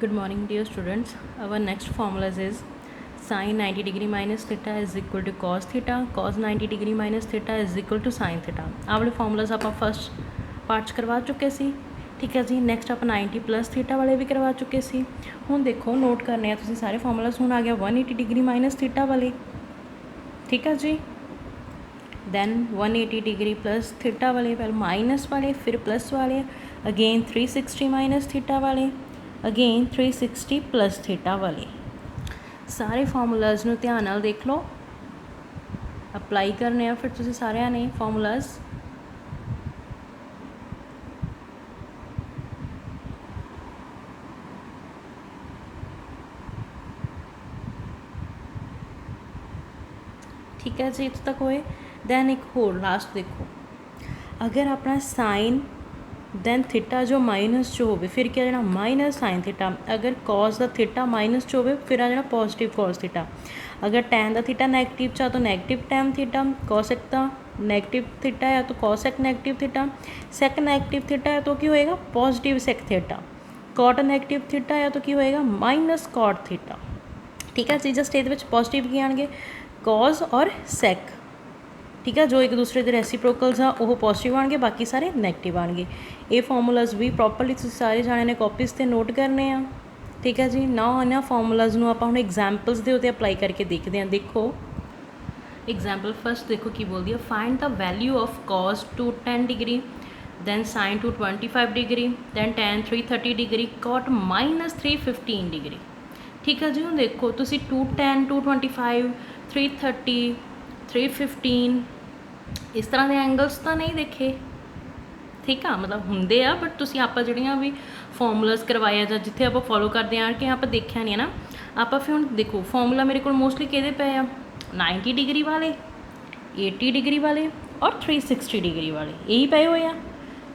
Good morning, dear students. Our next formulas is sin 90 degree minus theta is equal to cos theta, cos 90 degree minus theta is equal to sin theta. ਆਹ ਵਾਲੇ ਫਾਰਮੂਲਾਸ ਆਪਾਂ first part 'ਚ ਕਰਵਾ ਚੁੱਕੇ ਸੀ। ਠੀਕ ਹੈ ਜੀ। Next ਆਪਾਂ 90 ਪਲੱਸ ਥੀਟਾ ਵਾਲੇ ਵੀ ਕਰਵਾ ਚੁੱਕੇ ਸੀ। ਹੁਣ ਦੇਖੋ ਨੋਟ ਕਰਨੇ ਆ ਤੁਸੀਂ ਸਾਰੇ ਫਾਰਮੂਲਾਸ। ਹੁਣ ਆ ਗਿਆ 180 ਡਿਗਰੀ ਮਾਈਨਸ ਥੀਟਾ ਵਾਲੇ। ਠੀਕ ਹੈ ਜੀ। then 180 डिग्री प्लस थीटा वाले, पहले माइनस वाले फिर प्लस वाले, अगेन 360 माइनस थीटा वाले, अगेन 360 प्लस थीटा वाले। सारे फार्मूलाज नूं ध्यान नाल देख लो, अप्लाई करने फिर तुसीं सारिआं ने फार्मूलाज। ठीक है जी, इत्थों तक होए। दैन एक होर लास्ट देखो, अगर अपना साइन दैन थीटा जो माइनस च होवे फिर क्या जाना माइनस साइन थीटा। अगर कॉस दा थीटा माइनस च होवे फिर आ जाना पॉजिटिव कॉस थीटा। अगर टैन दा थीटा नैगेटिव चा तो नैगेटिव टैन थीटा, कॉसेक दा नैगेटिव थीटा है तो cosec negative theta, sec negative theta है तो क्या होएगा positive sec theta, cot negative theta है तो क्या होएगा माइनस कॉट थीटा। ठीक है जी। जस्ट ये पॉजिटिव की आएंगे कॉज और सैक। ठीक है। जो एक दूसरे के रेसिप्रोकल्स आ वो पॉजिटिव आएंगे, बाकी सारे नैगेटिव आएंगे। ये फॉर्मूलाज भी प्रॉपरली सारे जाने ने कॉपीज़ से नोट करने आ। ठीक है जी। ना इन्होंने फॉर्मूलाज नूं आपां हुण एग्जाम्पल्स दे उत्ते अप्लाई करके देखते हैं। देखो एग्जाम्पल फर्स्ट देखो की बोलती है, find the value of cos two 10 degree, then sine two 25 degree, then tan 330 degree, cot minus 315 degree. ठीक है जी। हम देखो तुसी 210 225 330 315 इस तरह के एंगल्स तो नहीं देखे। ठीक है, मतलब होंगे आ बट तुसी आप जड़ियाँ भी फॉर्मूलाज करवाए जां जिथे आप फॉलो करते हैं कि आप देखा नहीं है ना। आप फिर हम देखो फॉर्मूला मेरे को मोस्टली कहते पे आ 90 डिग्री वाले, 80 डिग्री वाले और 360 डिग्री वाले, यही पे हुए आ।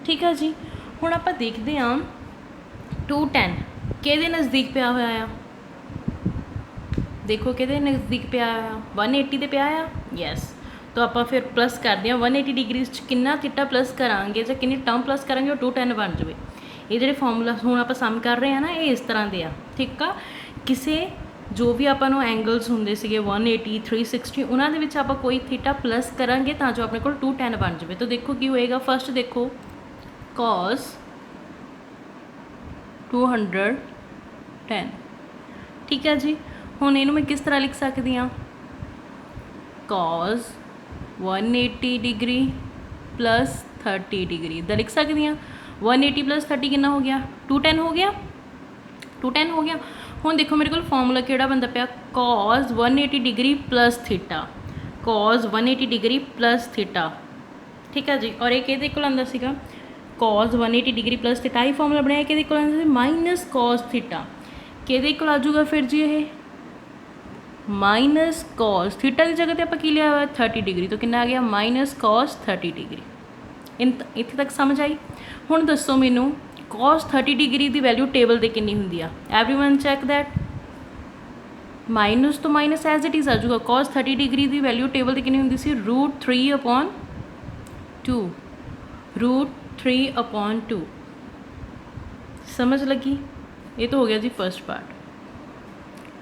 ठीक है जी। हुण आप देखते हैं 210 किहदे नज़दीक पिया होया आ। देखो कि नज़दीक पिया 180 के पिया आ। यस, तो आप फिर प्लस करते हैं 180 डिग्री कितना थीटा प्लस करांगे जो कितनी टर्म प्लस करेंगे वो 210 बन जाए। ये जो फॉर्मूला हूँ आप सम कर रहे हैं ना ये इस तरह के आ। ठीक है। किसी जो भी आपको एंगल्स होंगे से 180 360 उन्होंने आप कोई थीटा प्लस करांगे तो जो अपने को 210 बन जाए। तो देखो की होएगा, फर्स्ट देखो कॉस 210। ठीक है जी। हुण इहनूं मैं किस तरह लिख सकती हाँ, कॉस 180 डिग्री प्लस 30 डिग्री इदा लिख सकती हाँ। 180 प्लस 30 कितना हो गया 210 हो गया, 210 हो गया। हुण देखो मेरे को फॉर्मूला किहड़ा बनता पिया, cos 180 degree plus theta, cos 180 degree plus theta. ठीक है जी। और एक किहदे कोल आंदा सीगा कॉस 180 डिग्री प्लस थीटा, ही फॉर्मूला बनाया किहदे कोल आंदा सी माइनस कॉस थीटा। किहदे कोल आ जाऊगा फिर जी ये माइनस कॉस थीटा की जगह पर लिया हुआ 30 डिग्री, तो कितना आ गया माइनस कॉस 30 डिग्री। इत्थे तक समझ आई। हुण दसो मैनू कॉस 30 डिग्री की वैल्यू टेबल पर कितनी होंदी आ। Everyone check that. माइनस तो माइनस एज इट इज़ आ जाऊगा। कॉस 30 डिग्री की वैल्यू टेबल पर कितनी होंदी सी √3/2, √3/2। समझ लगी। ये तो हो गया जी फर्स्ट पार्ट।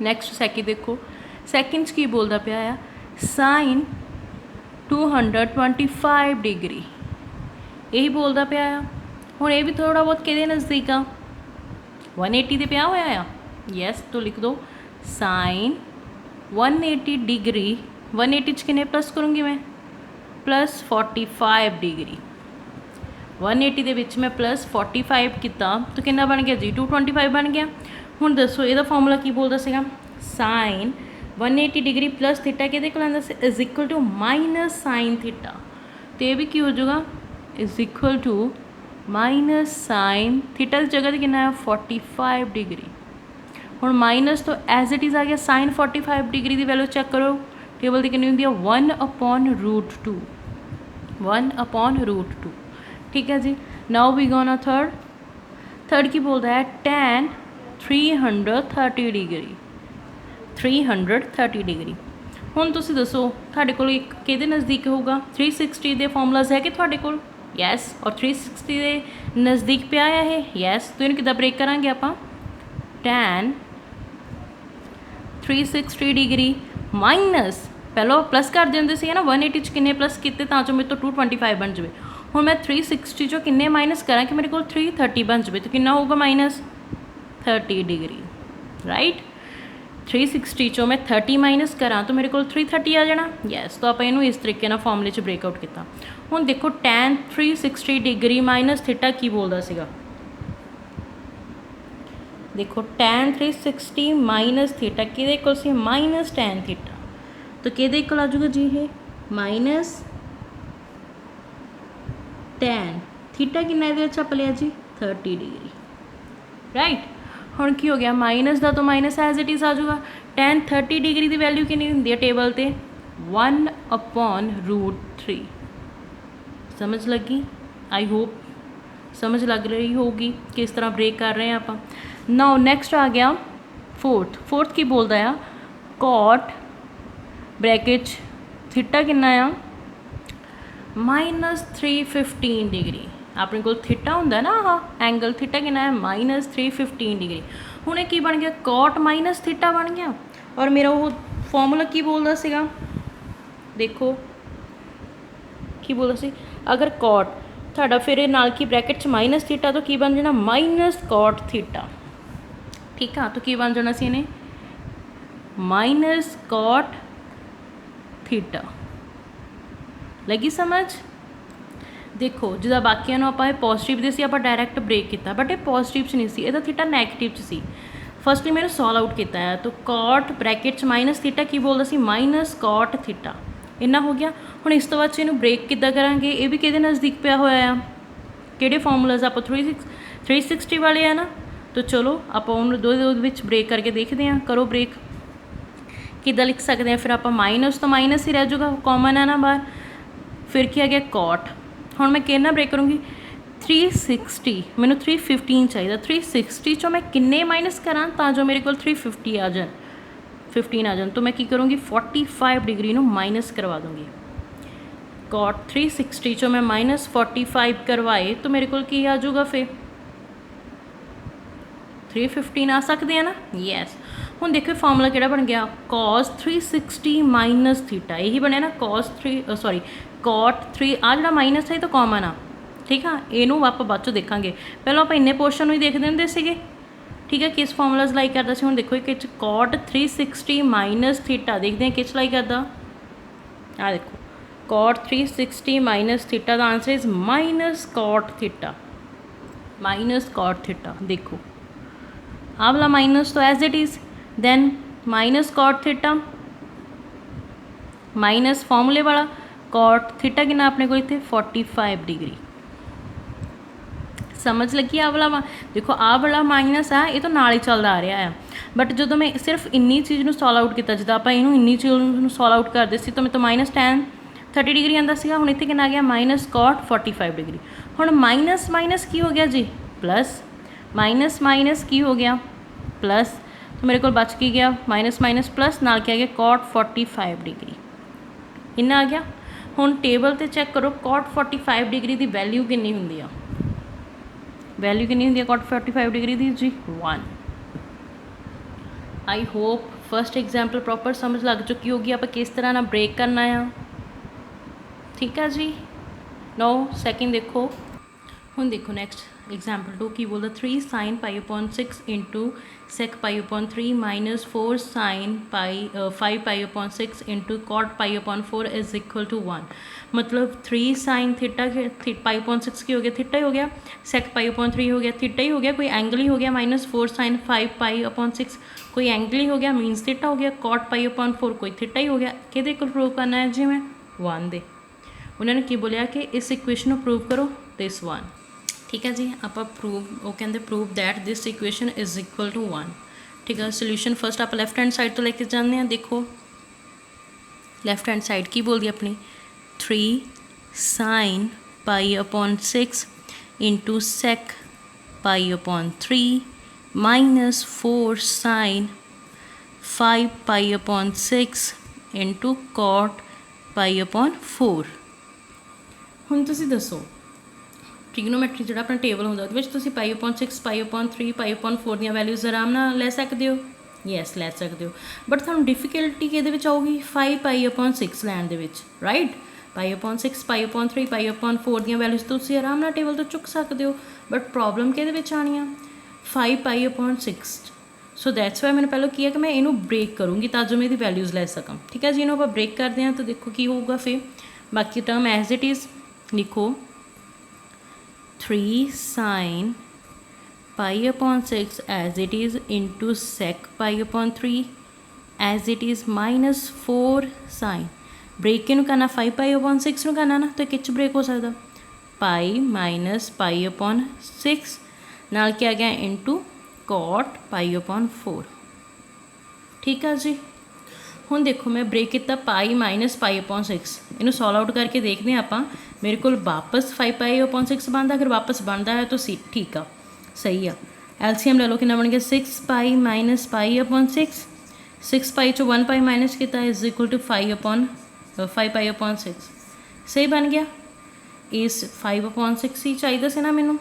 नैक्सट सैकिंड देखो, सैकेंड की बोलता पिया आ साइन 225 डिग्री, यही बोलता पिया आ। हुण ये भी थोड़ा बहुत किहदे नज़दीक आ 180 ते पिया होया आ। यस, तो लिख दो साइन 180 डिग्री, 180 च किन्ने प्लस करूँगी मैं प्लस 45 डिग्री। 180 दे विच मैं प्लस 45 किया तो कितना बन गया जी 225 बन गया। हुण दसो ਇਹਦਾ फॉर्मूला की बोलता सीगा साइन 180 डिग्री प्लस थीटा कि is equal to minus sine theta, तो ये भी की हो जाएगा is equal to minus sine theta की जगह कि 45 डिग्री। हुण माइनस तो एज इट इज़ आ गया साइन 45 डिग्री की वैल्यू चेक करो टेबल की कितनी होंदी है 1/√2, 1/√2। ठीक है जी। नाउ वी गो ना थर्ड की बोल रहा है टैन 330 डिग्री, 330 डिग्री। हुण तुसीं दसो तुहाडे कोल किहदे नज़दीक होगा 360 के फॉर्मूलाज है कि तुहाडे कोल। यस, और 360 के नज़दीक पिया है ये। यस, तो इन्हूं किद्दां ब्रेक करांगे आपां tan 360 डिग्री माइनस पहलो प्लस कर देंगे सी है ना 180 किन्ने प्लस किते तां जो मेरे तो 225 बन जाए हुण मैं 360 चो किन्ने माइनस करा कि मेरे को 330 बन जाए तो कितना होगा माइनस 30 डिग्री राइट 360 चो मैं 30 माइनस करा तो मेरे को 330 आ जाना यस तो आप इनू इस तरीके फॉर्मूले च ब्रेकआउट किया हुण देखो tan 360 डिग्री माइनस थीटा की बोलता सीगा देखो tan 360 माइनस थीटा कि माइनस tan थीटा तो कि आ जाऊगा जी ये माइनस tan थीटा कि आप लिया जी 30 डिग्री राइट हुण की हो गया माइनस का तो माइनस एज इट इज़ आ जाऊगा tan 30 डिग्री की वैल्यू कितनी होंगी है टेबल पर 1/√3 समझ लगी आई होप समझ लग रही होगी किस तरह ब्रेक कर रहे हैं आप नाउ नैक्सट आ गया फोर्थ की बोलता है कॉट ब्रैकेट थीटा कितना आ -315 डिग्री अपने को थीटा होंगे ना एंगल थीटा कितना है -315 डिग्री हुण ये की बन गया कॉट माइनस थीटा बन गया और मेरा वो फॉर्मूला की बोलता सीगा देखो की बोलता सी अगर कॉट ਤੁਹਾਡਾ फिर नाल की ब्रैकेट च माइनस थीटा तो की बन जाना माइनस कॉट थीटा ठीक है तो की बन जाना सी इन्हें माइनस कॉट थीटा लगी समझ देखो जिदा बाकिया आप पॉजिटिव दे सी आप डायरैक्ट ब्रेक किया बट ये पॉजिटिव च नहीं सी इहदा थीटा नैगेटिव च सी फर्स्टली मैंने सॉल्व आउट किया है तो कॉट ब्रैकेट च माइनस थीटा की बोलता सी माइनस कॉट थीटा इन्ना हो गया हुण इस तो बाद इनू ब्रेक किद्दां करांगे ये भी किहदे नज़दीक पिया होया आ किहड़े फॉर्मूलाज आप 360 वाले आ ना तो चलो आप दो ब्रेक करके देखते हैं करो ब्रेक किद्दां लिख सकते हैं फिर आप माइनस तो माइनस ही रह जाऊगा कॉमन है ना बाहर फिर क्या गया कॉट हुण मैं कितना ब्रेक करूँगी 360 मैनू 315 चाहिए 360 चो मैं किन्ने माइनस करा तां जो मेरे को 350 आ जाए 15 आ जाए तो मैं की करूँगी 45 डिग्री नू माइनस करवा दूँगी कॉट 360 चो मैं -45 करवाए तो मेरे को की आ जाऊगा फिर 315 आ सकते हैं ना यस हुण देखो फॉर्मूला किहड़ा बन गया cos 360 माइनस थीटा यही बनया ना cos 3 सॉरी cot 3 आ जिहड़ा माइनस है तो कॉमन आ ठीक है इनू आप बाद चो देखांगे पहलों आप इन्ने पोर्शन ही देखते होंदे सीगे ठीक है किस फॉर्मूला लाई करता सी हुण देखो कि cot 360 माइनस थीटा देखते हैं किस लाई करता आ देखो cot 360 माइनस थीटा का answer is minus cot theta देखो आ वाला माइनस तो as it is then minus cot theta minus फॉर्मूले वाला cot थीटा कितना अपने को इतने 45 डिग्री समझ लगी आ वाला देखो आ वाला माइनस है ये तो नाल ही चलता आ रहा है बट जो मैं सिर्फ इन्नी चीज़ में सॉल्व आउट किया जिदा आप इन्नी चीज़ सॉल्व आउट करते सी तो मैं तो माइनस tan 30 डिग्री आता सीगा हुण इत्थे कितना आ गया माइनस cot 45 डिग्री हुण माइनस माइनस की हो गया जी प्लस माइनस माइनस की हो गया प्लस तो मेरे को बच के गया माइनस माइनस प्लस नाल क्या गया cot 45 डिग्री इन्ना आ गया हुण टेबल ते चैक करो cot 45 डिग्री की वैल्यू कितनी हुंदी आ वैल्यू कितनी होंगी cot 45 डिग्री की जी 1 I hope first example proper समझ लग चुकी होगी आप किस तरह ना ब्रेक करना है ठीक है जी नो सैकेंड देखो हुण देखो नैक्सट एग्जाम्पल 2 की बोलता 3 sin π/6 into sec π/3 minus 4 sin 5 π/6 into cot π/4 is equal to 1 मतलब 3 sin थीटा π/6 की हो गया थीटा ही हो गया sec π/3 हो गया थीटा ही हो गया कोई एंगल ही हो गया माइनस 4 sin 5 π/6 कोई एंगल ही हो गया मीनस थीटा हो गया cot π/4 कोई थीटा ही हो गया कि प्रूव करना है जी मैं 1 दे उन्होंने की बोलिया कि इस इक्वेशन को प्रूव करो दिस 1 ठीक है जी आप प्रूव वो कहते prove that this equation is equal to 1 ठीक है सोल्यूशन फर्स्ट आप लैफ्ट हैंड साइड तो लेके जाते हैं देखो लैफ्ट हैंड साइड की बोलती अपनी 3 sin π/6 into sec π/3 minus 4 sin 5 π/6 into cot π/4 हुण तुसीं दसो ट्रिग्नोमैट्री जो अपना टेबल होंगे वो π/6 π/3 π/4 ਦੀਆਂ ਵੈਲਿਊਜ਼ ਆਰਾਮ ਨਾਲ ਲੈ ਸਕਦੇ ਹੋ। ਯੈਸ ਲੈ ਸਕਦੇ ਹੋ, ਬਟ ਤੁਹਾਨੂੰ ਡਿਫਿਕਲਟੀ ਕਿਹਦੇ ਵਿੱਚ ਆਊਗੀ 5π/6 ਲੈਣ ਦੇ ਵਿੱਚ, ਰਾਈਟ। π/6 π/3 π/4 ਦੀਆਂ ਵੈਲਿਊਜ਼ ਤੁਸੀਂ ਆਰਾਮ ਨਾਲ ਟੇਬਲ ਤੋਂ ਚੁੱਕ ਸਕਦੇ ਹੋ, ਬਟ ਪ੍ਰੋਬਲਮ ਕਿਹਦੇ ਵਿੱਚ ਆਣੀ ਆ 5π/6। ਸੋ ਦੈਟਸ ਵਾਈ मैंने ਪਹਿਲਾਂ ਕੀ ਹੈ कि मैं ਇਹਨੂੰ ब्रेक करूँगी ਤਾਂ ਜੋ मैं ਇਹਦੀ ਵੈਲਿਊਜ਼ ਲੈ ਸਕਾਂ। ठीक है जी, ਇਹਨੂੰ ਆਪਾਂ ब्रेक ਕਰਦੇ ਹਾਂ ਤਾਂ देखो ਕੀ ਹੋਊਗਾ फिर बाकी टर्म एज इट इज़ लिखो 3 sin π/6 as it is into sec π/3 as it is minus 4 sin break किनू करना 5π/6 ਨੂੰ करना ना तो किच ब्रेक हो सकता पाई माइनस π/6 नाल क्या गया इंटू cot π/4। ठीक है जी, ਹੁਣ देखो मैं ब्रेक किया पाई माइनस π/6 इनू सॉल्व आउट करके देखते हैं आप मेरे को वापस 5π/6 बनता, अगर वापस बनता है तो सी ठीक आ सही आ। LCM ले लो कि बन गया 6π माइनस π/6, 6π चो 1π माइनस किया इज इक्वल टू 5π/6 सही बन गया। इस 5/6 ही चाहिए से ना मैनू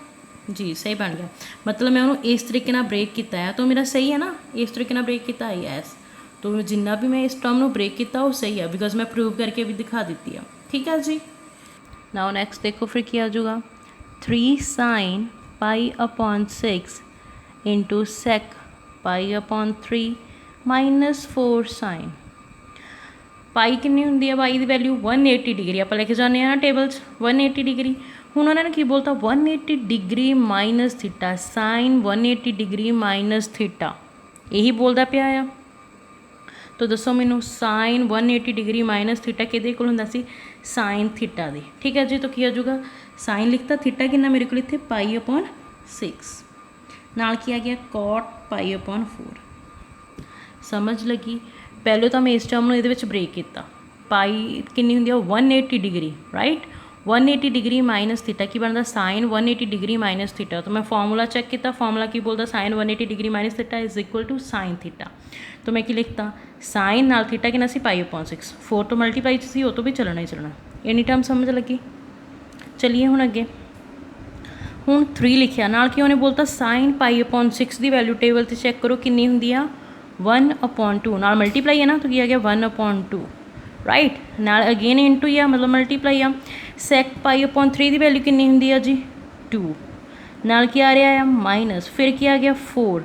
जी, सही बन गया। मतलब मैं उन्होंने इस तरीके ना ब्रेक किया है तो मेरा सही है ना, इस तरीके ना ब्रेक किया है यस, तो जिन्ना भी मैं इस टर्म में ब्रेक किया वो सही है बिकॉज मैं प्रूव करके भी दिखा दी है। ठीक है जी, नाउ नैक्सट देखो फिर क्या आ जाऊगा 3 sin π/6 into sec π/3 minus 4 sin pi कितनी होंगी है, पाई की वैल्यू 180 डिग्री आप लेके जाने ना टेबल 180 डिग्री। हूँ उन्होंने की बोलता 180 degree minus theta sine 180 degree minus theta यही बोलता पाया आ। तो दसो मैनू साइन 180 डिग्री माइनस थीटा कि साइन थीटा दी। ठीक है जी, तो क्या आ जाऊगा साइन लिखता थीटा कि मेरे को इतने π/6 नाल की आ गया cot π/4। समझ लगी। पहले तो मैं इस टर्म में ये ब्रेक किया पाई कितनी होंगी 180 degree right, 180 degree minus theta की बनता साइन 180 डिग्री माइनस थीटा। तो मैं फॉर्मूला चेक किया, फॉर्मूला की बोलता sine 180 degree minus theta is equal to sine theta. तो मैं कि लिखता साइन नाल थीटा कितना सी π/6 4 तो मल्टीप्लाई सी वो तो भी चलना ही चलना। इन्नी टर्म समझ लगी। चलिए हूँ अगे हूँ 3 लिखिया नाल कि उन्हें बोलता साइन π/6 की वैल्यू टेबल से चेक करो कितनी होंगी 1/2 नाल मल्टीप्लाई है ना, तो क्या आ गया 1/2 राइट, नाल अगेन इंटू या मतलब मल्टीप्लाई आ sec π/3 की वैल्यू कितनी होंगी जी 2 नाल क्या आ रहा है माइनस फिर क्या आ गया 4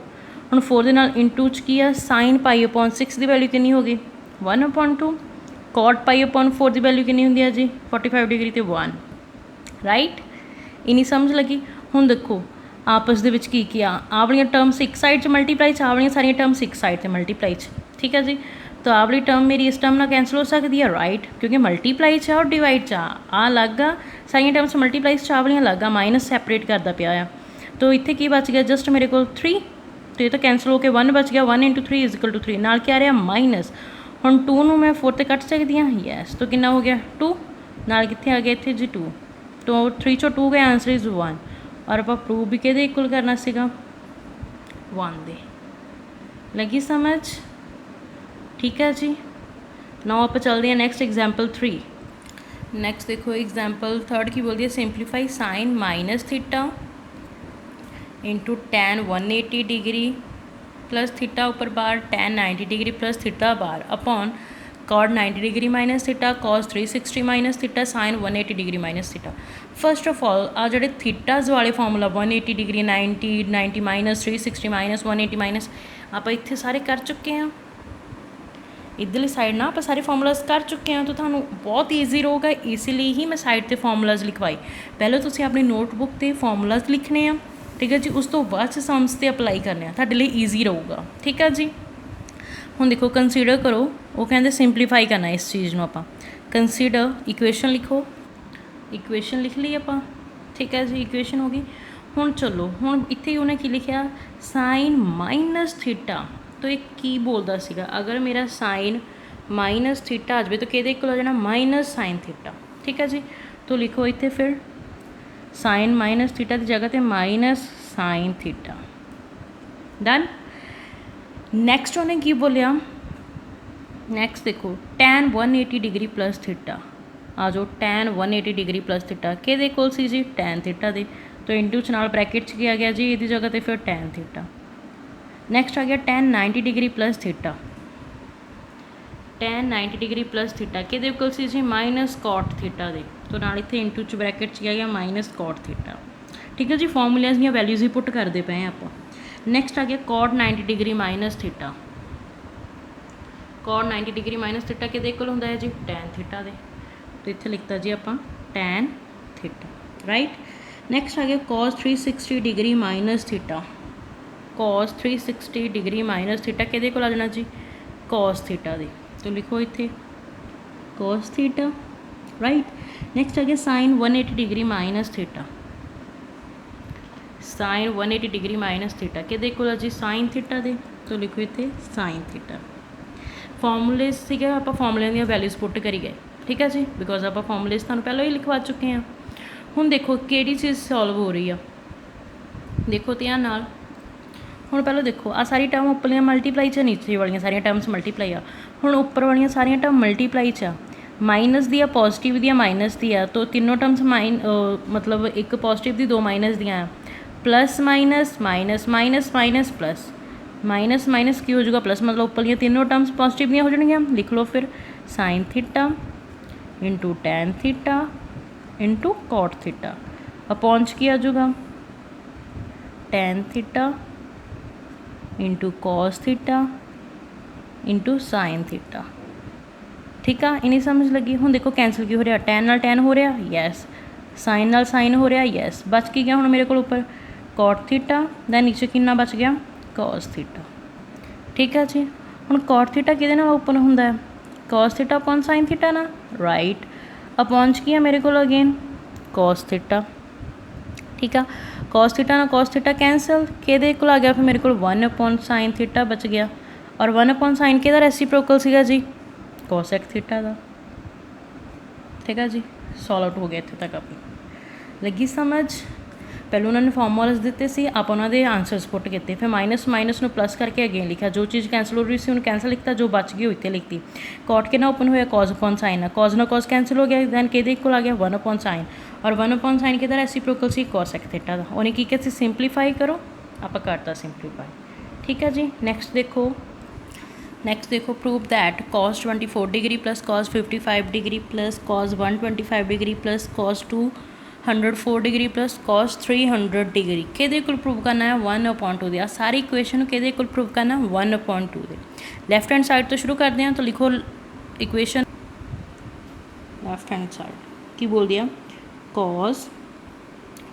हम 4 के नाल इंटू च की आ साइन π/6 की वैल्यू कितनी होगी 1/2 cot π/4 की वैल्यू कितनी होंगी जी 45 डिग्री तो 1 राइट। इन्नी समझ लगी। हुण देखो आपस दे विच की किया आ वाली टर्म्स एक साइड च मल्टीप्लाई च आ वाली सारी टर्म्स एक साइड से मल्टीप्लाई च। ठीक है जी, तो आ वाली टर्म मेरी इस टर्म ना कैंसल हो सकती है राइट, क्योंकि मल्टीप्लाई च और डिवाइड च आ अलग आ सारी टर्म्स मल्टीप्लाई च आ वाली अलग आ माइनस सैपरेट करता पाया आ। तो इत्थे की बच गया जस्ट मेरे को 3 तो ये तो कैंसल होकर 1 बच गया 1 × 3 इज इक्वल टू 3 नाल क्या रहा माइनस हम 2 नूं मैं 4 ते कट सकती हाँ यस, तो कितना हो गया 2 नाल कित्थे आ गया इत्थे जी 2 तो 3 चो 2 गया आंसर इज़ 1 और आप प्रूव भी कि इक्वल करना सीगा 1 दे। लगी समझ। ठीक है जी, नाउ आप चलते हैं नैक्सट एग्जाम्पल 3। नैक्सट देखो एग्जाम्पल 3 की बोलती है simplify sine minus theta into tan 180 degree plus theta ऊपर बार टैन 90 डिग्री प्लस थीटा बार upon cot 90 degree minus theta cos 360 minus theta sine 180 degree minus theta. First of all आ जोड़े thetas वाले formula 180 degree 90 minus 360 minus 180 minus आप इतने सारे कर चुके हैं। इधरली साइड ना आप सारे फॉर्मूलाज कर चुके हैं, तो थानू बहुत ईजी रहेगा, इसलिए ही मैं साइड पर फॉर्मूलाज लिखवाई। पहले तो अपनी नोटबुक पर फॉर्मूलाज लिखने हैं ठीक है जी, उस तो बाद सम्स से अप्लाई करने तुहाडे लई ईजी रहूगा। ठीक है जी, हुण देखो कंसीडर करो वो कहते सिंपलीफाई करना इस चीज़ में आप कंसीडर इक्वेशन लिखो, इक्वेशन लिख ली आप ठीक है जी, इक्वेशन होगी। हुण चलो हुण इत्थे उन्हें की लिखा साइन माइनस थीटा, तो एक की बोलता सीगा अगर मेरा साइन माइनस थीटा आ जाए तो किहदे इक्वल हो जाना माइनस साइन थीटा। ठीक है जी, तो लिखो इत्थे फिर साइन माइनस थीटा की जगह पर minus sine theta done. Next उन्हें की बोलिया नैक्सट देखो टैन 180 डिग्री प्लस थीटा आ जाओ tan 180 डिग्री प्लस थीटा किहदे कोल सी जी tan थीटा दे, तो इंटू च नाल ब्रैकेट च आ गया जी इहदी जगह ते फिर tan थीटा। नैक्सट आ गया tan 90 degree plus theta, tan 90 degree plus theta किहदे कोल सी जी माइनस cot थीटा दे, तो नाल इत्थे इंटू च ब्रैकेट च आ गया माइनस cot थीटा। ठीक है जी, फॉर्मूलियाज दी वैल्यूज ही पुट करते पे हैं आप। नैक्सट आ गया cot 90 degree minus theta, cot 90 degree minus theta किहदे कोल हुंदा है जी tan थीटा दे, तो इत्थे लिखता जी आपां tan थीटा, राइट। नैक्सट आ गया cos 360 degree minus theta, cos 360 degree minus theta किहदे कोल आ जाना जी cos थीटा दे, तो लिखो इत्थे cos थीटा, राइट। नैक्सट आ गया sin 180 degree minus theta, sin 180 degree minus theta किहदे कोल आ जी sin थीटा दे, तो लिखो इत्थे sin थीटा। फॉर्मूले सीगे आप फॉर्मूले दी वैल्यूज पुट करी गए, ठीक है जी, बिकॉज आप फॉर्मूलेज तुहानूं पहलों ही लिखवा चुके हैं। हुण देखो किहड़ी चीज़ सॉल्व हो रही है, देखो ध्यान नाल। हुण पहलों देखो आ सारी टर्म उपरलियां मल्टीप्लाई च, नीचे वालियां सारियां टर्म्स मल्टीप्लाई आ। हुण उपर वालियां सारियां टर्म मल्टीप्लाई च, माइनस दी पॉजिटिव दी माइनस दी आ, तो तीनों टर्म्स मतलब एक पॉजिटिव दी दो माइनस दियाँ आ, plus minus minus minus minus plus minus minus की हो जाएगा प्लस, मतलब उपरलियां तीनों टर्म्स पॉजिटिव दियां हो जाएंगियां। लिख लो फिर sine theta into tan theta into cot theta upon की आ जाऊगा tan theta into cos theta into sine theta. ठीक है, इन्नी समझ लगी। हुण देखो कैंसल क्यों हो रहा, टैन नाल टैन हो रहा, यस, साइन नाल साइन हो रहा, यस, बच की गया हुण मेरे को उपर कॉट थीटा, दैन नीचे कितना बच गया कॉस थीटा। ठीक है जी, हुण कॉट थीटा किहदे नाल ओपन हुंदा है cos theta upon sine theta ना, राइट। अपॉन की है मेरे को अगेन कॉस थीटा। ठीक है, कॉस थीटा ना कॉस थीटा कैंसल, किहदे कोल आ गया फिर मेरे को 1 अपॉन साइन थीटा बच गया, और 1 अपॉन साइन किहदा रेसिप्रोकल सीगा जी कॉसेक थीटा का। ठीक है जी, सॉल्व आउट हो गया इत्थे तक अपनी लगी समझ। पहले उन्होंने फॉर्मूलाज दिते सी, आप उन्होंने आंसरस पुट किए, फिर माइनस माइनस में प्लस करके अगेन लिखा, जो चीज़ कैंसल हो रही थी उन्हें कैंसल लिखता, जो बच गई इतने लिखती। कॉट के ना ओपन होया कॉज अपॉन साइन है, कॉज ना कॉज कैंसिल हो गया, दैन कि आ गया 1 अपॉन साइन, और 1 अपॉन साइन कि रेसिप्रोकल सी कॉसेक थीटा का। उन्हें की कहते सिंपलीफाई करो, आप करता सिंपलीफाई। ठीक है जी, नैक्सट देखो prove that cos 24 degree plus cos 55 degree plus cos 125 degree plus cos 204 degree plus cos 300 degree किहदे कोल प्रूव करना है 1/2 दे। सारी इक्वेशन किहदे कोल प्रूव करना 1/2 दे। लैफ्ट हैंड साइड तो शुरू करते हैं, तो लिखो इक्वेशन लैफ्ट हैंड साइड की बोल दिया cos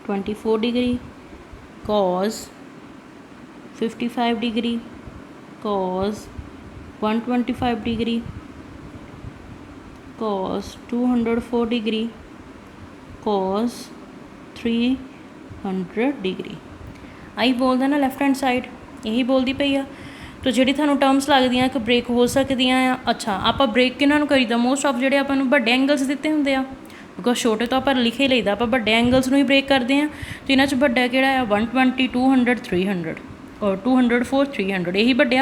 24 degree cos 55 degree cos 125 degree cos 204 degree cos 300 degree. आई बोलता ना लैफ्ट हैंड साइड यही बोलती पई आ। तो जी थानू टर्म्स लगदियाँ कि ब्रेक हो सकदियाँ आ, अच्छा आप ब्रेक किन्हों करीदा मोस्ट ऑफ जोड़े अपन बड़े एंगल्स दिते होंगे आ, बिकॉज छोटे तो आप लिखे ही लईदा, आप बड़े एंगल्स में ही ब्रेक करते हैं। तो इन्हों बड़ा कि 120 200 300 और 204 300 यही बड़े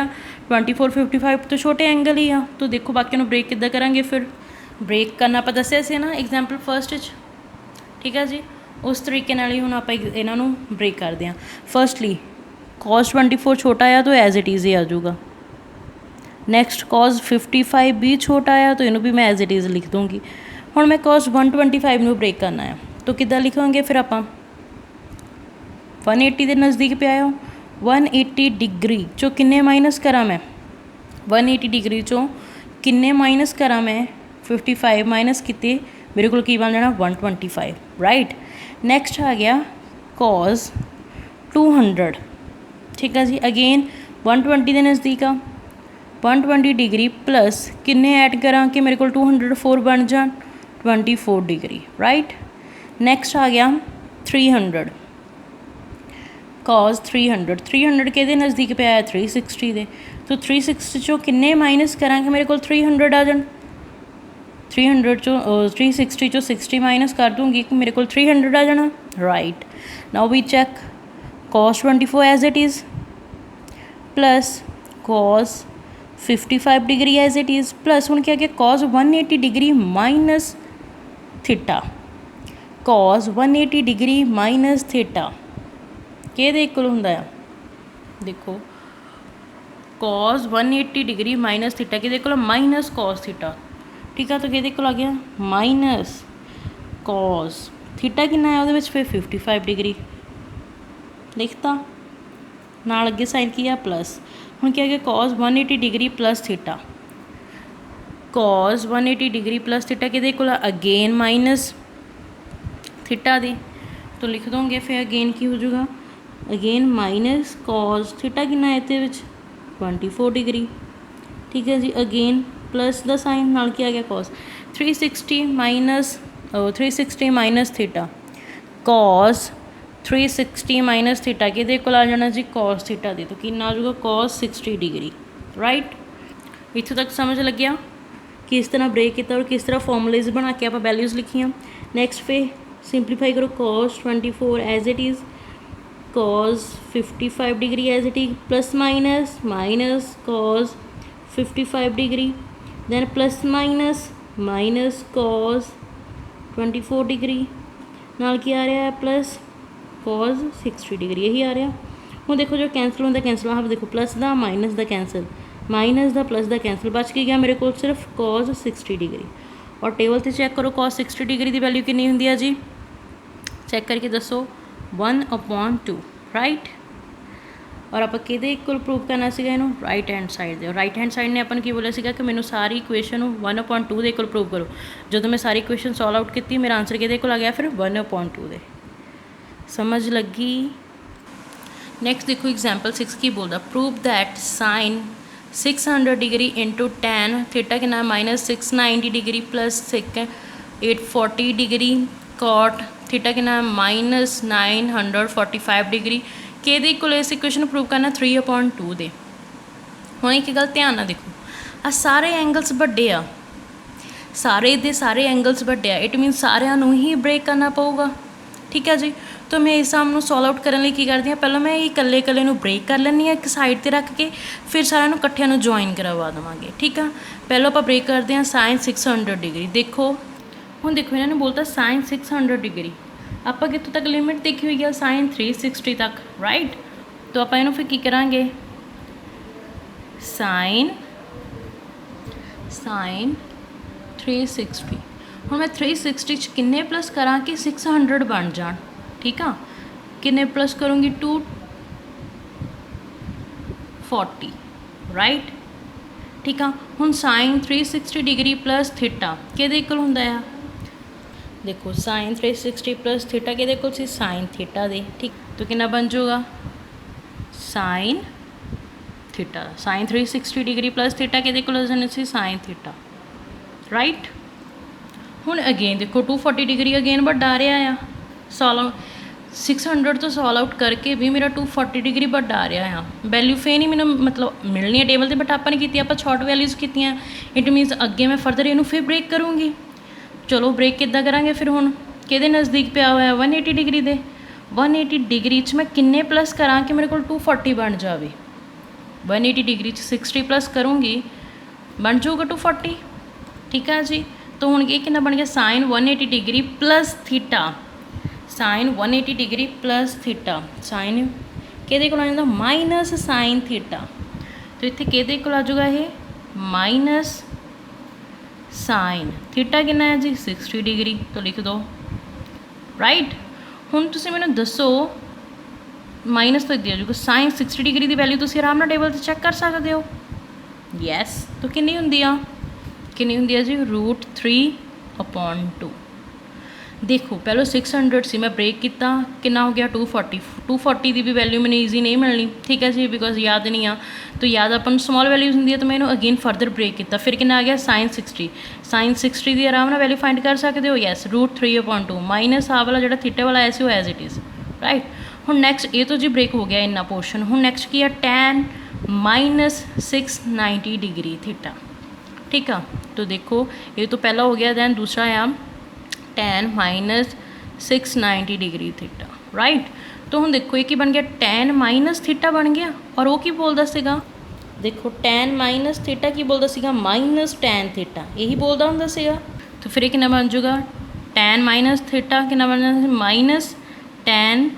24 55 तो छोटे एंगल ही आ। तो देखो बाकी ब्रेक किद्दां करांगे, फिर ब्रेक करना आप दसिया से ना एग्जाम्पल फर्स्ट। ठीक है जी, उस तरीके नाल ही हुण आपां इन्हां ब्रेक करते हैं। फर्स्टली कॉस 24 छोटा आया तो एज इट इज़ ही आ जाऊगा। नैक्सट कॉस 55 भी छोटा आया तो इनू भी मैं एज इट इज़ लिख दूँगी। हुण मैं कॉस 125 में ब्रेक करना है तो किद्दां लिखांगे, फिर आपां 180 के नज़दीक पे आया 180 डिग्री चो किन्ने माइनस करा मैं 180 डिग्री चो किन्ने माइनस करा मैं 55 माइनस किते मेरे को की बन जाना 125, राइट। नैक्सट आ गया कॉस 200। ठीक है जी, अगेन 120 के नज़दीक आ 120 डिग्री प्लस किन्ने ऐड करा कि मेरे को 204 बन जान 24 डिग्री, राइट। नैक्सट आ गया 300 कॉस 300 के नज़दीक पे आया 360 दे, तो 360 चो किन्ने माइनस करा कि मेरे को 300 आ जान 300 चो 360 चो 60 माइनस कर दूँगी कि मेरे को 300 आ जाना, right. Now we check cos 24 as it is plus cos 55 degree as it is plus हूँ क्या cos 180 degree minus theta cos 180 degree minus theta किहदे इक्वल हुंदा आ देखो cos 180 डिग्री माइनस थीटा किहदे इक्वल माइनस cos थीटा ठीक है तो किहदे इक्वल आ गया माइनस cos थीटा कितना है उहदे विच फिर 55 डिग्री लिखता नाल अगे साइन की है प्लस हुण क्या आ गया cos 180 degree plus theta cos 180 degree plus theta किहदे इक्वल अगेन माइनस थीटा दे तो लिख दोगे फिर अगेन की हो जाएगा अगेन माइनस कॉस थीटा कितना है इहदे विच 24 डिग्री ठीक है जी अगेन प्लस द साइन नाल क्या आ गया cos 360 minus theta cos 360 minus theta किहदे कोल आ जाना जी कॉस थीटा दे तो कितना आ जाएगा कॉस 60 डिग्री राइट इत्थों तक समझ लग गया किस तरह ब्रेक किया और किस तरह फॉर्मूलेज बना के आप वैल्यूज़ लिखियाँ नेक्स्ट पे सिंपलीफाई करो cos 24 as it is cos 55 degree as it is plus minus minus cos 55 degree then plus minus cos 24 degree नाल की आ रहा है प्लस cos 60 डिग्री यही आ रहा हूँ देखो जो कैंसल होता कैंसल हाँ देखो plus the minus the cancel minus the plus the cancel बच के गया मेरे को सिर्फ cos 60 डिग्री और टेबल से चैक करो cos 60 डिग्री की वैल्यू कितनी होंदी है जी चैक करके दसो 1/2 राइट और आप किहदे इक्वल प्रूव करना सीगा इनू राइट हैंड साइड दे राइट हैंड साइड ने अपन की बोलिया सीगा कि मैनू सारी इक्वेशन 1/2 दे इक्वल प्रूव करो जो मैं सारी इक्वेशन सॉल्व आउट की मेरा आंसर किहदे इक्वल आ गया फिर 1/2 दे समझ लगी नैक्सट देखो एग्जाम्पल 6 की बोलता prove that sine 600 degree into tan theta कितना minus 690 degree plus 840 degree cot theta कितना माइनस 945 डिग्री किहदे इक्वल इस इक्वेशन प्रूव करना 3/2 दे हुण एक गल ध्यान नाल देखो आ सारे एंगल्स वड्डे आ सारे दे सारे एंगल्स वड्डे आ इट मीन सारिਆਂ ਨੂੰ ही ब्रेक करना पऊगा ठीक है जी तो मैं इस साम नूं सॉल्व आउट करने की करती हूँ पहले मैं ये कल्ले कल्ले नूं ब्रेक कर लैनी एक साइड ते रख के फिर सारिਆਂ ਨੂੰ इकट्ठिਆਂ ਨੂੰ ज्वाइन करवा देवांगे ठीक है पहले आप ब्रेक करते हैं साइन 600 डिग्री देखो हुण देखो इन्होंने बोलता साइन 600 डिग्री आप कितों तक लिमिट देखी हुई है साइन 360 तक राइट तो आप इन्हों फिर की करांगे साइन 360 हुण मैं 360 किन्ने प्लस करा कि 600 बन जान ठीक है किन्ने प्लस करूँगी 240 राइट ठीक है हुण साइन 360 डिग्री प्लस थीटा किहदे इक्वल हुंदा है देखो साइन 360 प्लस थीटा किहदे इक्वल सी साइन थीटा दे ठीक तो कितना बन जाऊगा साइन 360 डिग्री प्लस थीटा किहदे इक्वल हो जाना सी साइन थीटा राइट हुण अगेन देखो 240 डिग्री अगेन वड्डा आ रहा है सॉल्व 600 तो सॉल्व आउट करके भी मेरा 240 डिग्री वड्डा आ रहा है वैल्यू फे नहीं मैंने मतलब मिलनी है टेबल से बट आपने की आप शॉर्ट वैल्यूज़ की इट मीनस अगे मैं फरदर इनू फिर ब्रेक करूँगी चलो ब्रेक किद्दां करांगे फिर हुण किहदे नज़दीक पिया हुआ 180 डिग्री दे 180 डिग्री च मैं किन्ने प्लस करा कि मेरे को 240 बन जाए 180 डिग्री 60 प्लस करूँगी बन जाऊगा 240 ठीक है जी तो हुण ये कितना बन गया sine 180 degree plus theta sine 180 degree plus theta sine किहदे कोल आ जांदा माइनस साइन थीटा तो इत्थे किहदे कोल आ जाऊगा ये माइनस साइन थीटा कितना है जी 60 डिग्री तो लिख दो राइट हुण तुसीं मैनूं दसो माइनस तो दिया जाऊगा साइन 60 डिग्री की वैल्यू तुसीं आराम नाल टेबल ते चैक कर सकते हो यस तो कितनी हुंदी आ जी √3/2 देखो पहले 600 सी मैं ब्रेक किया कितना हो गया 240 की भी वैल्यू मैंने ईजी नहीं मिलनी ठीक है जी बिकॉज याद नहीं आ तो याद अपन स्मॉल वैल्यूज होंगी तो मैंने अगेन फरदर ब्रेक किया फिर कितना आ गया साइन 60 की आराम नाल वैल्यू फाइंड कर सकते हो यस √3/2 माइनस आ वाला जो थीटे वाला आया वो एज इट इज़ राइट हुण नैक्सट ये तो जी ब्रेक हो गया इन्ना पोर्शन हुण नैक्सट की है tan -690 डिग्री थीटा ठीक है तो देखो ये तो पहला हो गया दैन दूसरा है tan -690 डिग्री थीटा राइट तो हम देखो ये की बन गया tan माइनस थीटा बन गया और वो की बोलता सीगा देखो tan माइनस थीटा की बोलता सीगा माइनस tan थीटा यही बोलता होंदा सीगा तो फिर कितना बन जाऊगा टैन माइनस थीटा कितना बन जाता माइनस टैन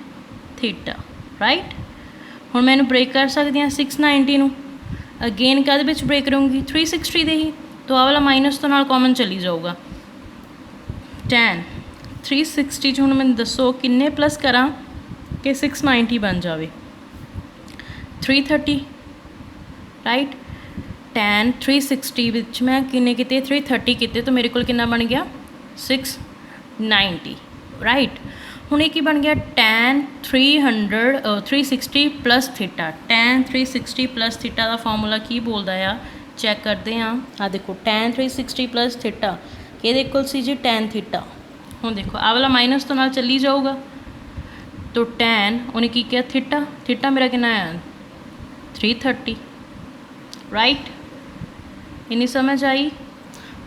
थीटा राइट। हुण मैं ब्रेक कर सकती हाँ 690 नूं अगेन कहदे विच ब्रेक करूँगी 360 दे ही, तो आ वाला माइनस तो नाल कॉमन चली जाऊगा। टैन 360 हुण मैनूं दसो किन्ने प्लस करा कि 690 बन जाए 330 राइट। टैन 360 विच मैं किन्ने किते 330 किते तो मेरे को कितना बन गया 690 राइट। हुण ये बन गया tan 360 plus theta. Tan 360 plus theta का फॉर्मूला की बोलता है चैक करते हैं। आ देखो टैन 360 प्लस थीटा कि इक्वल सी जी टैन थीटा। हुण देखो आ वाला माइनस तो नाल चली जाऊगा, तो टैन उन्हें की किया थीटा, थीटा मेरा कितना है 330 राइट। इन्नी समझ आई।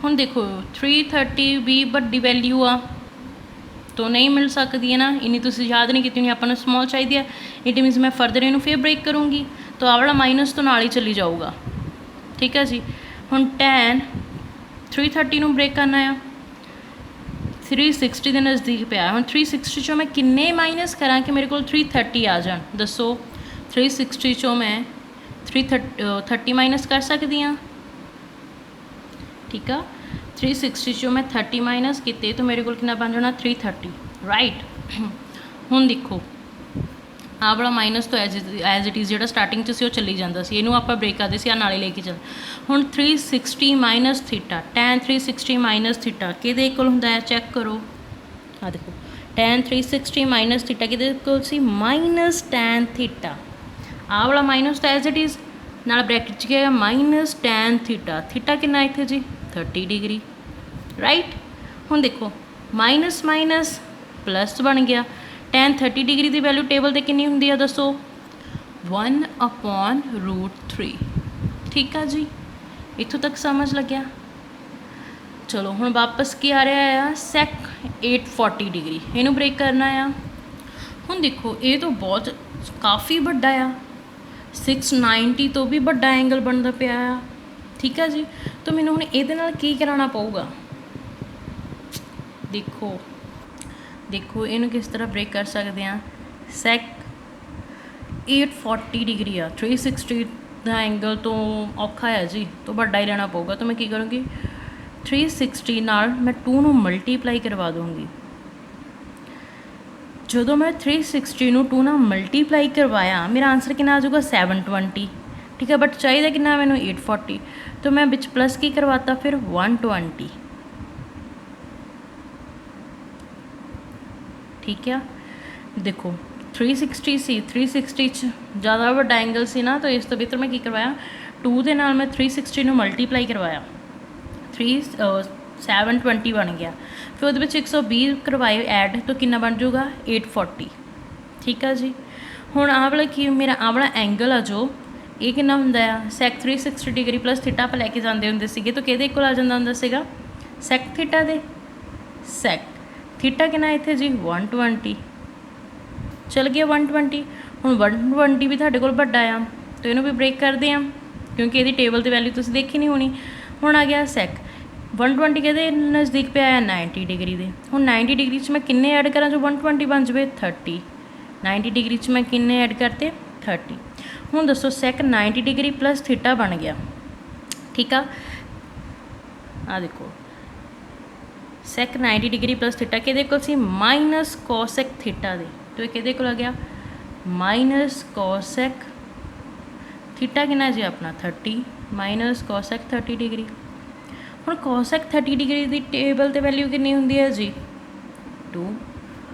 हुण देखो 330 भी बड़ी वैल्यू आ तो नहीं मिल सकती है ना, इन्नी तुसीं याद नहीं की, अपन स्मॉल चाहिए। इट मीनस मैं फरदर इनू फिर ब्रेक करूँगी तो आ वाला माइनस तो नाल ही चली जाऊगा। ठीक है जी। हुण टैन 330 नूं ब्रेक करना है 360 के नज़दीक पिया। हुण 360 चों मैं किन्ने माइनस करा कि मेरे को 330 आ जान, दसो 360 चों मैं 330 माइनस कर सकती हाँ। ठीक है 360 चों मैं 30 माइनस किते तो मेरे को कितना बन जाना 330 राइट। हुण देखो आ वाला माइनस तो एज इट इज़ जो स्टार्टिंग से चली जाता सी, इनू आप ब्रेक करते सी नाले लेके चल। हुण 360 minus theta tan 360 minus theta किहदे इक्वल हुंदा है चैक करो। आ देखो टैन 360 माइनस थीटा किहदे इक्वल सी माइनस टैन थीटा। आ वाला माइनस तो एज इट इज़ नाल ब्रैकेट च गया माइनस टैन थीटा। थीटा कितना इत्थे जी 30 डिग्री राइट। हुण देखो माइनस माइनस प्लस बन गया। टैन 30 डिग्री की वैल्यू टेबल पर कितनी होंगी है दसो 1/√3। ठीक है जी, इतों तक समझ लग्या। चलो हुण वापस की आ रहा है सैक 840 डिग्री, इनू ब्रेक करना आ। हुण देखो ये तो बहुत काफ़ी बड़ा आ 690 तो भी बड़ा एंगल बनता पिया आ। ठीक है जी, तो मैनू हुण इहदे नाल की कराना पऊगा। देखो देखो इनू किस तरह ब्रेक कर सकते हैं। सैक 840 डिग्री आ 360 का एंगल तो औखा है जी, तो बड़ा ही लेना पऊगा। तो मैं की करूँगी 360 नाल मैं 2 नू मल्टीप्लाई करवा दूँगी। जो मैं 360 नू 2 नाल मल्टीप्लाई करवाया मेरा आंसर कितना आ जाऊगा 720। ठीक है, बट चाहिए कितना मैनू 840, तो मैं बिच प्लस की करवाता फिर 120। ठीक है, देखो 360 सी 360 ज़्यादा बड़ा एंगल सी ना, तो इस तो बेहतर मैं की करवाया 2 के नाल मैं 360 नू मल्टीप्लाई करवाया 720 बन गया। फिर वो 120 करवाए ऐड तो कितना बन जाऊगा 840। ठीक है जी। हुण आ वाला की मेरा आ वाला एंगल आ जो ये कितना हुंदा आ सैक 360 डिग्री प्लस थीटा आप लैके जाते होंगे सीगे, तो किहदे इक्वल आ जाता हुंदा सीगा सैक थीटा दे। सैक थीटा कितना इत्थे जी 120 चल गया 120। हुण 120 भी तुहाडे कोल वड्डा आ तो इनू भी ब्रेक करते हैं क्योंकि ये टेबल की वैल्यू तुसीं देखी नहीं होनी। हुण आ गया सैक 120 के नज़दीक पे आया 90 डिग्री दे। हुण 90 डिग्री मैं किन्ने ऐड करा जो 120 बन जाए 30। 90 डिग्री मैं किन्ने ऐड करते 30। हुण दसो सैक 90 डिग्री प्लस थीटा बन गया। ठीक आ देखो सैक 90 डिग्री प्लस थीटा किहदे कोल सी माइनस कॉसैक थीटा दे, तो ये किहदे कोल आ गया माइनस कॉसैक थीटा कितना जी अपना 30 माइनस कॉसैक 30 डिग्री। हुण कॉसैक 30 डिग्री की टेबल ते वैल्यू कितनी होंदी है जी 2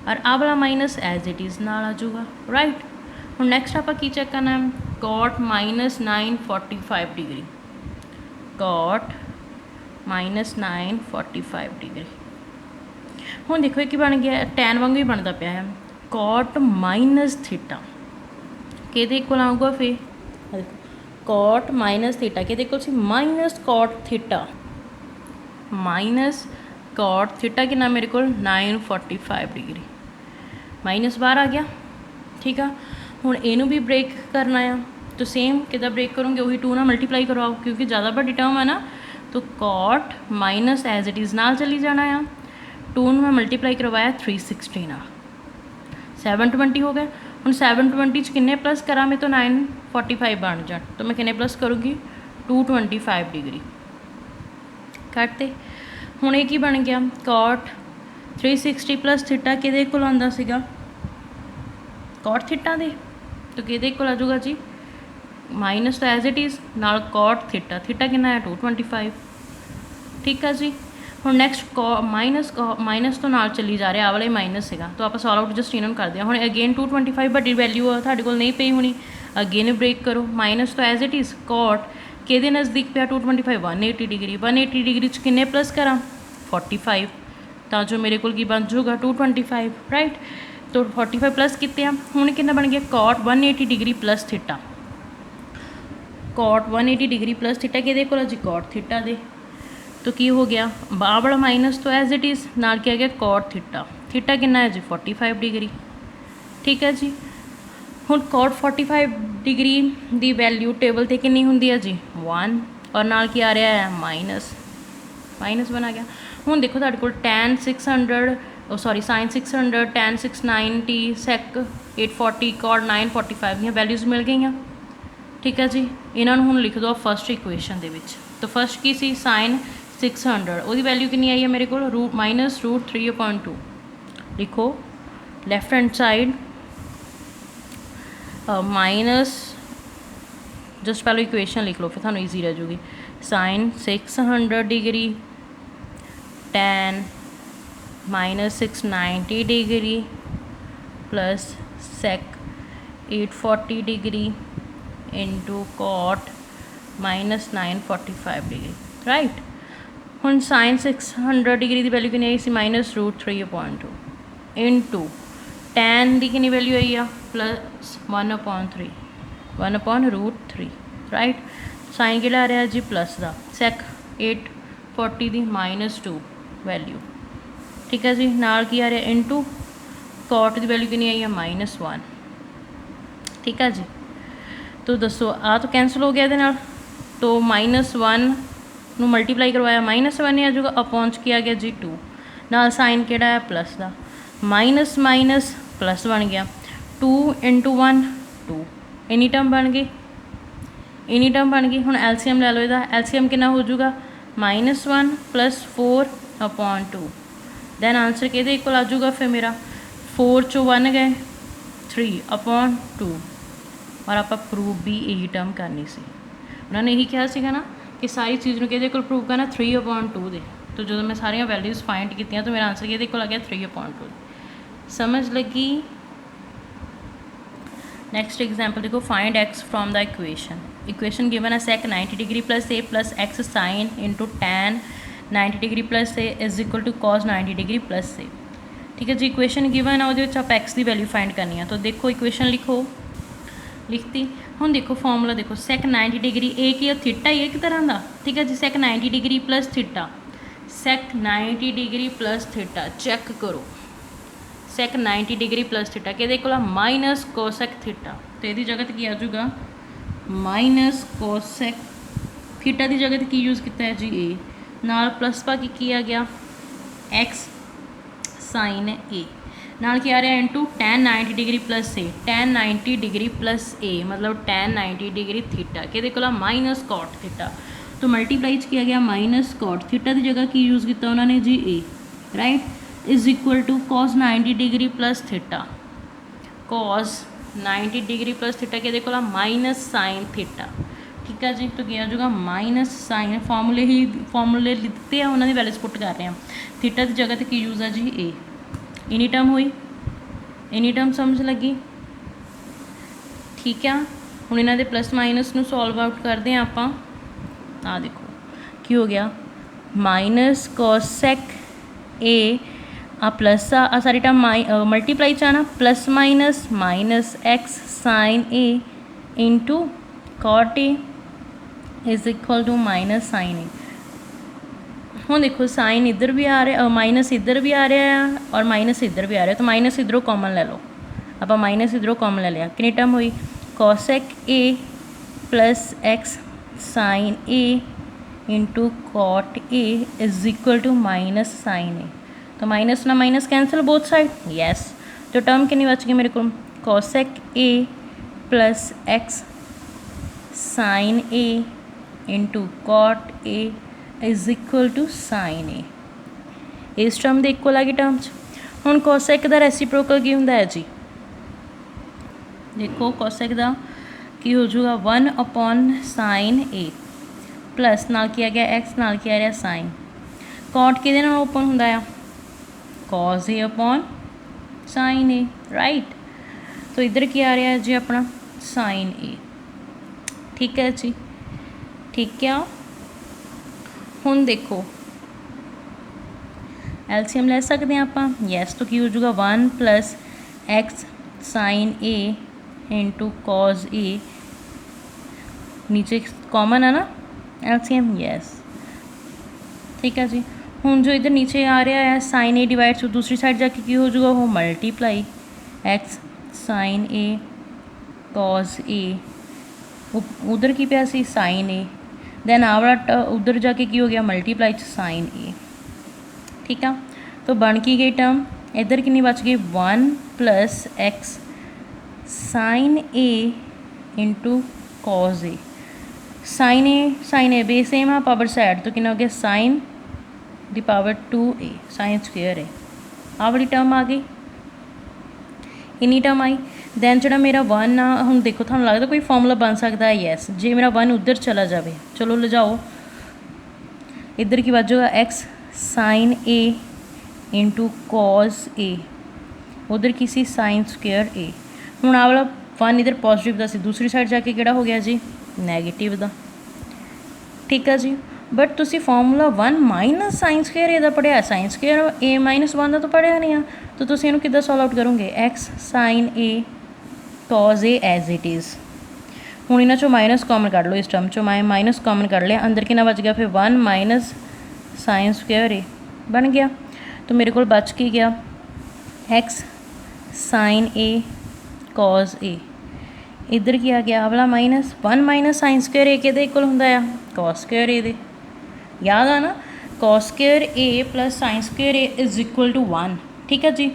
और आ वाला माइनस एज इट इज़ नाल आ जाऊगा राइट। हुण नैक्सट आप की चैक करना है cot minus 945 degree. Cot minus 945 degree. हुण देखो कि बन गया टैन वांगू ही बनता पिया है कॉट माइनस थीटा किहदे इक्वल आऊगा फिर कॉट माइनस थीटा किहदे इक्वल सी minus cot theta. Minus cot theta कितना मेरे को 945 डिग्री माइनस बाहर आ गया। ठीक है, हुण इनू भी ब्रेक करना है तो सेम किदा ब्रेक करूँगे वही 2 ना मल्टीप्लाई करवाओ क्योंकि ज़्यादा बड़ी टर्म है ना, तो cot minus as it is नाल चली जाना है 2 ਨੂੰ मैं मल्टीप्लाई करवाया 360 नाल 720 हो गया। हुण 720 च किन्ने प्लस करा मैं तो 945 बन जाण, तो मैं किन्ने प्लस करूँगी 225 डिग्री कटते। हुण ये की बन गया कॉट 360 प्लस थीटा किहदे कोल आंदा सीगा कॉट थीटा दे, तो किहदे कोल आ जाऊगा जी माइनस तो एज इट इज़ नाल कॉट थीटा, थीटा कितना है 225। ठीक है जी। हुण नैक्सट माइनस तो नाल चली जा रहा, आ वाला माइनस सीगा, तो आप सॉल्व आउट जस्ट इन्होंने करते हैं। हुण अगेन 225 बड़ी वैल्यू तुहाडे कोल नहीं पई होनी, अगेन ब्रेक करो माइनस तो एज इट इज़ कॉट किहदे नज़दीक पिया 225 180 डिग्री, 180 डिग्री च किन्ने प्लस करा 45, तो जो मेरे को बन जाऊगा 225 राइट। तो 45 प्लस कितने हुण कितना बन गया cot 180 degree plus theta, cot 180 degree plus theta किहदे कोल जी कॉट थीटा दे, तो की हो गया आ वाला माइनस तो एज इट इज़ नाल क्या गया कॉट थीटा, थीटा कितना है जी 45 डिग्री। ठीक है जी। हुण कॉट 45 डिग्री की वैल्यू टेबल ते कितनी हुंदी है जी 1 और नाल की आ रहा है माइनस, माइनस बना गया। हुण देखो तुहाडे कोल tan 600 sorry sin 600 tan 690 sec 840 cot 945 दी वैल्यूज़ मिल गई। ठीक है जी। इन्हां नूं हुण लिख दो फस्ट इक्वेशन दे विच। तो फस्ट की सी sin 600 उहदी वैल्यू कितनी आई है मेरे को -√3/2 लिखो left hand side minus just पहले इक्वेशन लिख लो फिर थानू ईजी रह जूगी। sin 600 degree tan -690 degree plus sec 840 degree into cot -945 degree right. हुण sin 600 डिग्री की वैल्यू कितनी आई सी -√3/2 इंटू tan की कितनी वैल्यू आई है प्लस 1/3 राइट। साइन किहड़ा आ रहा जी प्लस का sec 840 की -2 वैल्यू। ठीक है जी। नाल की आ रहा इंटू कॉट की वैल्यू कितनी आई है -1। ठीक है जी। तो दसो आ तो कैंसल हो गया ये नाल, तो -1 नू मल्टीप्लाई करवाया -1 ही आ जाऊगा, अपॉन की आ गया जी 2 नाल साइन किहड़ा है प्लस का, माइनस माइनस प्लस बन गया 2 × 1 2 इनी टर्म बन गई, इनी टर्म बन गई। हुण एलसीएम लै लो, इसका एलसीएम कितना हो जाऊगा -1 + 4/2 दैन आंसर किहदे इक्वल आ जाऊगा फिर मेरा 4 चो 1 गए 3/2 और आप प्रूव भी यही टर्म करनी सी। उन्होंने यही कहा सीगा ना कि सारी चीज़ में किहदे कोल प्रूव करना 3/2 दे, तो जो मैं सारिया वैल्यूज़ फाइंड की तो मेरा आंसर किहदे कोल आ गया 3/2। समझ लगी। नेक्स्ट एग्जाम्पल देखो find x from the equation given है sec 90 degree plus a plus x sine into tan 90 degree plus a is equal to cos 90 degree plus a। ठीक है जी। इक्वेशन गिवन है वो आप x की वैल्यू फाइंड करनी है, तो देखो इक्वेशन लिखो, लिखती। हुण देखो फॉर्मूला देखो sec 90 डिग्री a की थीटा ही एक तरह का। ठीक है जी। sec 90 degree plus theta, sec 90 degree plus theta check करो sec 90 डिग्री प्लस थीटा कि माइनस कोसेक थीटा, तो यदी जगह की आ जाऊगा माइनस कोसेक थीटा की जगह की यूज़ किया है जी ए नाल प्लस पा की किया गया x साइन ए नाल की आ रहा है इंटू tan 90 डिग्री प्लस ए, tan 90 डिग्री प्लस ए मतलब tan 90 डिग्री थीटा कि माइनस कॉट थीटा, तो मल्टीप्लाई किया गया माइनस कॉट थीटा की जगह की यूज़ किया उन्होंने जी A right is equal to cos 90 degree plus theta, cos 90 degree plus theta कि माइनस साइन थीटा। ठीक है जी। तो क्या जाऊगा माइनस साइन फॉर्मूले दिते हैं उन्होंने वैल्यूज पुट कर रहे हैं, थीटा की जगह की यूज़ है जी ए, इनी टर्म हुई, इनी टर्म समझ लगी। ठीक है। हुण इन्हां दे प्लस माइनस नूं सॉल्व आउट करते हैं आप। आ देखो की हो गया माइनस कोसेक ए आ प्लस आ सारी टर्म मल्टीप्लाई चाहना plus minus minus x sine A into cot A is equal to minus sine A. हुण देखो साइन इधर भी आ रहा माइनस इधर भी आ रहा है और माइनस इधर भी आ रहा है, तो माइनस इधरों कॉमन ले लो, आप माइनस इधरों कॉमन ले लिया कितनी टर्म हुई cosec A plus x sine A into cot A is equal to minus sine A. तो माइनस ना minus cancel both side, yes. तो टर्म कितनी बच गई मेरे को, cosec A plus x sine A into cot A is equal to sine A. इस term के इक्वल आ गई टर्म च। हुण कॉसेक का रेसिप्रोकल की हुंदा है जी, देखो कॉसेक का की हो जाऊगा 1 साइन ए प्लस नाल की आ गया एक्स नाल की आ रहा साइन। कॉट किहदे नाल ओपन हुंदा आ, कॉज ए अपॉन साइन ए, राइट। तो इधर की आ रहा है जी अपना साइन ए, ठीक है जी, ठीक है। हुण देखो एलसीएम ले सकते हैं आप, यस। तो की हो जाऊगा 1 plus x sine A into cos ए, नीचे कॉमन है ना एलसीएम, यस, ठीक है जी। हुण जो इधर नीचे आ रहा है साइन ए डिवाइड टू दूसरी साइड जाके की हो जाऊगा वो multiply x sine A cos ए, उधर की पिया सी साइन ए, दैन आ वाला उधर जाके की हो गया मल्टीप्लाई साइन ए, ठीक है। तो बन की गई टर्म, इधर कितनी बच गई 1 plus x sine A into cos A, sine A बे सेम है पावर साइड, तो कितना हो गया sine the power 2a sine square है। आ वाली टर्म आ गई, इन्नी टर्म आई। दैन जो मेरा 1 आ, हम देखो थानू लगता कोई फॉर्मूला बन सकता है, यस। जे मेरा 1 उधर चला जाए, चलो ले जाओ, इधर की बचेगा x sine A into cos ए, उधर की सी साइन स्क्वेयर ए। हुण आ वाला 1 इधर पॉजिटिव का सी, दूसरी साइड जाके किहड़ा हो गया जी नैगेटिव का, ठीक है जी। बट तुसी फॉर्मूला 1 माइनस साइन स्क्वेयर ए दा पढ़िया, साइन स्क्वेयर ए माइनस 1 का तो पढ़िया नहीं है, तो तुसी इहनूं किद्दां सॉल्व आउट करोगे, X sine A cos A as it is. हुण इन्हां चों माइनस कॉमन कढ़ लो, इस टर्म चों माइनस कॉमन कढ़ लिया, अंदर कितना बच गया फिर 1 माइनस साइन स्क्वेयर ए बन गया। तो मेरे को बच के गया एक्स साइन ए कॉज ए, इधर की आ गया वाला माइनस 1 माइनस साइन स्क्वेयर ए के इक्वल होंदा है कॉस स्क्वेयर ए दे, याद आ ना, cos square A plus sine square A is equal to 1, ठीक है जी।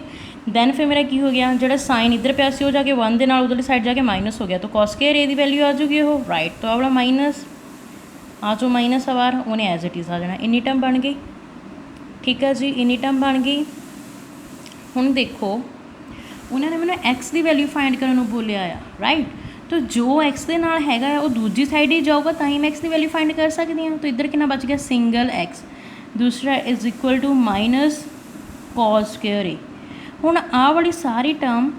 दैन फिर मेरा की हो गया जो साइन इधर पिया सी हो जाके 1 के नाल उधरली साइड जाके माइनस हो गया, तो कॉस स्क्वेयर ए की वैल्यू आ जाऊगी वो, राइट। तो वाला माइनस आ जो माइनस आ बार उन्हें एज इट इज़ आ जाना, इन्नी टर्म बन गई, ठीक है जी, इन्नी टर्म बन गई। हुण देखो उन्होंने मैंने एक्स की वैल्यू फाइंड करने बोलिया आ, राइट। तो जो एक्स के नाल हैगा वो दूजी साइड ही जाऊगा तो ही मैं एक्स की वैल्यू फाइंड कर सकती हाँ। तो इधर कितना बच गया सिंगल एक्स, दूसरा is equal to minus cos square A. हुण आ वाली सारी term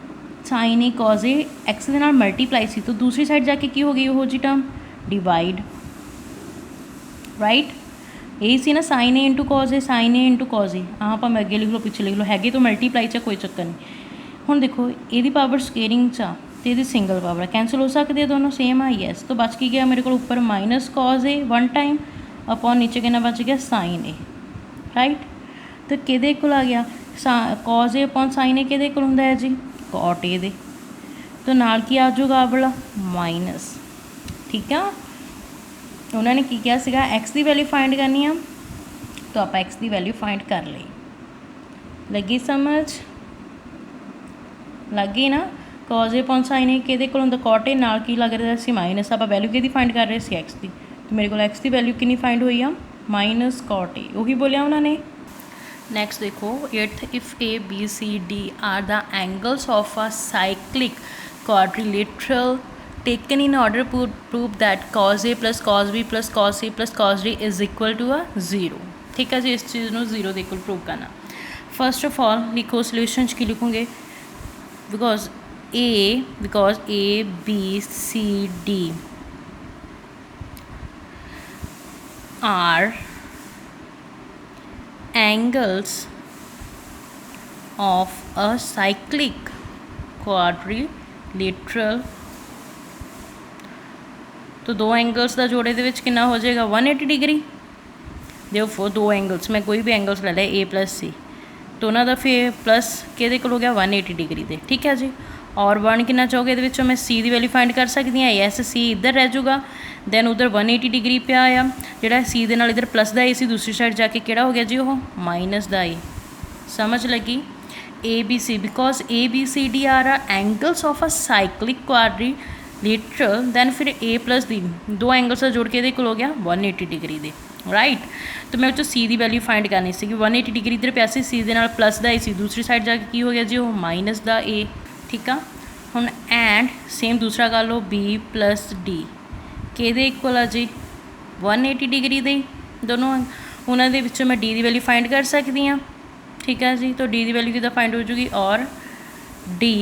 sine A cos A x के नाल मल्टीप्लाई सी, तो दूसरी साइड जाके की हो गई वो जी टर्म डिवाइड, राइट। यही सी ना sign A into cos A, sine A into cos ए, आप अगे लिख लो पीछे लिख लो, हैगी तो मल्टीप्लाई च कोई चक्कर नहीं। हुण देखो ये पावर स्केयरिंग चा तो ये सिंगल पावर कैंसल हो सकती है, दोनों सेम आ, यस। तो बच की गया मेरे को ऊपर माइनस कॉज ए 1 टाइम अपॉन नीचे कितना बच गया साइन ए, राइट। तो किहदे इक्वल आ गया कॉज ए अपॉन साइन ए, किहदे इक्वल हुंदा है जी कॉट ए दे, तो नाल की आ जाऊगा वाला माइनस, ठीक है। उन्होंने की किया सीगा एक्स की वैल्यू फाइंड करनी है, तो आप एक्स की वैल्यू फाइंड कर ली, लगी समझ, लग गई ना। कॉज ए अपॉन साइन ए किहदे कोल हुंदा कॉट ए, नाल की लग रहा सी माइनस, आप वैल्यू किहदी फाइंड कर रहे सी एक्स की, तो मेरे को एक्स की वैल्यू कितनी फाइंड हुई आ माइनस कॉट ए, वही बोलिया उन्होंने। नैक्सट देखो 8th, if A B C D are the angles of a cyclic quadrilateral taken in order to prove that cos a plus cos b plus cos c plus cos d is equal to a 0, ठीक है जी। इस चीज़ को 0 के equal prove करना। First of all लिखो solution की लिखोगे because A B C D are angles of a cyclic quadrilateral, तो दो एंगल्स का जोड़े दे विच कितना हो जाएगा 180 डिग्री। देखो दो एंगल्स मैं कोई भी एंगल्स ले लिया ए प्लस सी, तो उन्होंने फिर प्लस के हो गया 180 डिग्री दे, ठीक है जी। और वन कितना चाहोगे ये मैं सी की वैल्यू फाइंड कर सकती हाँ, यस सी इधर रह जाऊगा, दैन उधर 180 डिग्री पे आया, जोड़ा सी दे नाल इधर प्लस का ए सी दूसरी साइड जाके किहड़ा हो गया जी वो माइनस का ए, समझ लगी। A B C, because A B C D are angles of a cyclic quadrilateral, then फिर ए प्लस डी दो एंगल्स जोड़ के ये हो गया 180 डिग्री दे, राइट। तो मैं सी की वैल्यू फाइंड करनी सी, 180 डिग्री इधर पिया सी दे नाल प्लस का ए सी, दूसरी साइड जाके की हो गया जी वो माइनस का ए, ठीक है। हुण एंड सेम दूसरा कर लो बी प्लस डी, किहदे इक्वल आ जी 180 डिग्री दे दोनों, उन्होंने विचों मैं डी की वैल्यू फाइंड कर सकती हाँ, ठीक है जी। तो डी की वैल्यू कितना फाइंड हो जूगी, और डी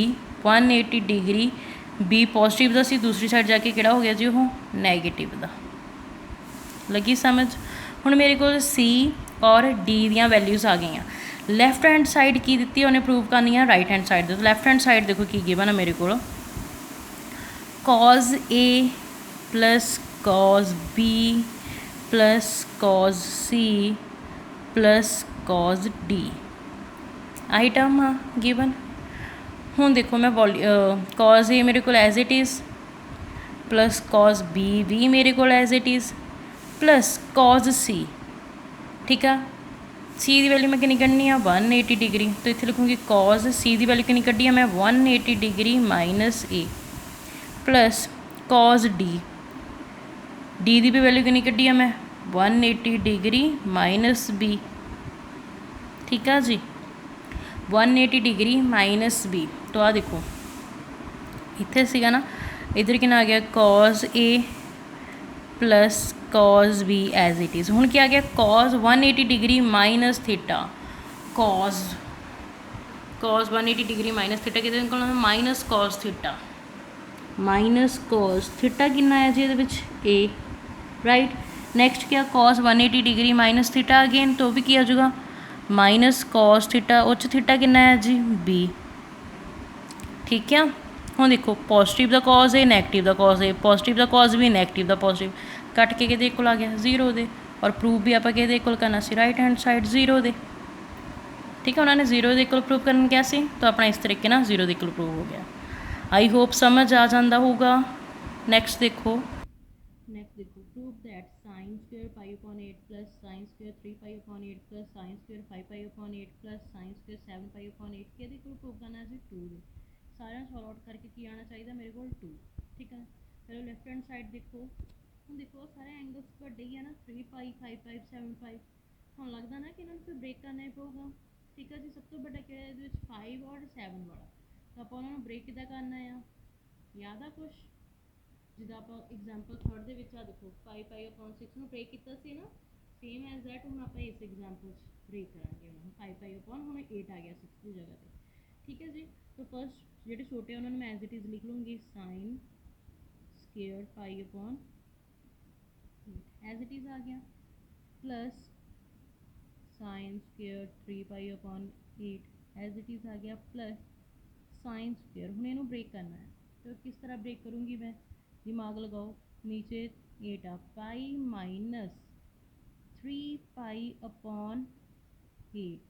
180 डिग्री, बी पॉजिटिव का सी, दूसरी साइड जाके किहड़ा हो गया जी वो नैगेटिव का। लगी समझ। हुण मेरे को सी और डी दियाँ वैल्यूज़ आ गई। लैफ्ट हैंड साइड की दी उन्हें प्रूव करनी है राइट हैंड साइड। तो लैफ्ट हैंड साइड देखो की गिवन है मेरे को, cos A plus cos B plus cos C plus cos D, आई टर्म हाँ गिवन। हूँ देखो मैं कॉज ए मेरे को as it is, plus cos B भी मेरे को as it is, plus cos C, ठीक है। सी की वैल्यू मैं कितनी कढ़नी है 180 डिग्री, तो इतने लिखूँगी कॉज सी की वैल्यू कितनी कढ़ी है मैं 180 डिग्री माइनस ए, प्लस कॉज डी, डी की भी वैल्यू कितनी कढ़ी है मैं 180 डिग्री माइनस बी, ठीक है जी, 180 डिग्री माइनस बी। तो आ देखो इतने सीगा ना, इधर कितना आ गया cos A plus cos B as it is. हुण क्या आ गया cos 180 degree minus theta, cos 180 degree minus theta कि minus cos theta, minus cos theta कितना है जी ये ए, राइट। नैक्सट क्या cos 180 degree minus theta again, तो भी क्या होगा माइनस कॉज थीटा, उच थीटा कितना है जी बी, ठीक है। हुण देखो पॉजिटिव का कॉज है नैगेटिव का कॉज है, पॉजिटिव का कॉज भी नैगेटिव का पॉजिटिव, कट के किहदे इक्वल आ गया 0 दे, और प्रूफ भी आप किहदे इक्वल करना सी राइट हैंड साइड 0 दे, ठीक है। उन्होंने 0 के इक्वल प्रूफ करने क्या सी, तो अपना इस तरीके ना 0 के इक्वल प्रूफ हो गया। आई होप समझ आ जाता होगा। नैक्सट देखो proof that sine square pi upon 8 plus sine square 3 pi upon 8 plus sine square 5 pi upon 8 plus sine square 7 pi upon 8 के इक्वल प्रूफ करना जी 2 दे, सारे सॉल्व आउट करके की आना चाहिए मेरे को 2, ठीक है। चलो लैफ्ट हैंड साइड देखो, हम देखो सारे एंगल्स वड्डे ही है ना, 3 पाई 5 पाई 7 पाई, हम लगता ना कि इन्होंने फिर ब्रेक करना ही पऊगा, ठीक है जी। सब तो बड़ा क्या है 5 और 7 वाला, तो आप उन्होंने ब्रेक किदा करना है, याद आ कुछ जिदा आप एग्जाम्पल थर्ड के देखो 5 पाई अपॉन 6 में ब्रेक किया सी ना, सेम एज दैट हम आप इस एग्जाम्पल ब्रेक करांगे, 5 पाई अपॉन हम 8 आ गया 6 की जगह पर, ठीक है जी। तो फर्स्ट जो छोटे उन्होंने मैं एज इट इज़ लिख लूँगी sine square pi upon 8 as it is आ गया, plus sine square 3 pi upon 8 as it is आ गया, प्लस साइन स्क्वायर हूँ इनू ब्रेक करना है, तो किस तरह ब्रेक करूँगी मैं, दिमाग लगाओ, नीचे 8 आ पाई माइनस 3 पाई अपॉन 8,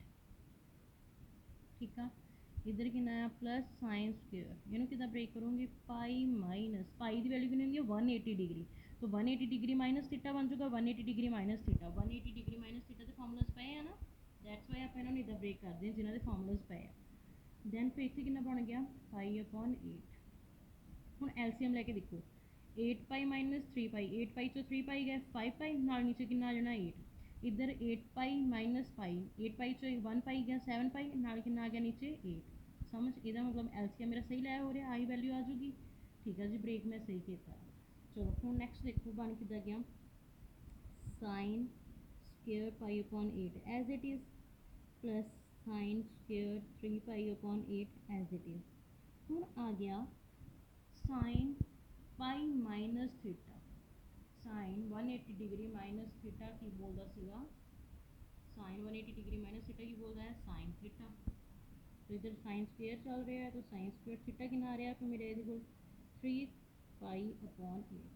ठीक है। इधर कि नया प्लस साइन स्क्वायर इनू कि ब्रेक करूँगी पाई माइनस पाई की वैल्यू कितनी होगी 180 डिग्री, तो 180 डिग्री माइनस थीटा बन चुका 180 degree minus theta, 180 degree minus theta के फॉर्मूलाज पे है ना, दैट्स वाई आप इन्होंने इधर ब्रेक करते हैं जिन्होंने फॉर्मूलाज पे है। दैन फिर इतने कितना बन गया पाई अपॉन 8, हूँ एलसीएम लैके देखो 8 पाई माइनस 3 पाई, 8 पाई चो 3 पाई गए 5 पाई नाल नीचे कितना आ जाना 8, इधर 8 पाई माइनस पाई, 8 पाई चो 1 पाई गया 7 पाई नाल कितना आ गया नीचे 8, समझ ਇਹਦਾ मतलब एलसीएम मेरा सही लाया हो रहा आई वैल्यू आ जूगी, ठीक है जी। ब्रेक मैं सही किया। चलो हूँ नैक्सट देखो बन कि गया sine square pi upon 8 as it is, plus sine square 3 pi upon 8 as it is. हूँ आ गया sine pi minus theta, sine 180 degree minus theta की बोलता सीगा, साइन 180 डिग्री माइनस थीटा की बोलता है साइन थीटा, तो इधर साइन स्क्वायर चल रहा है, तो साइन स्क्वायर थीटा कितना आ रहा है, तो मेरे ये 3 पाई अपॉन 8,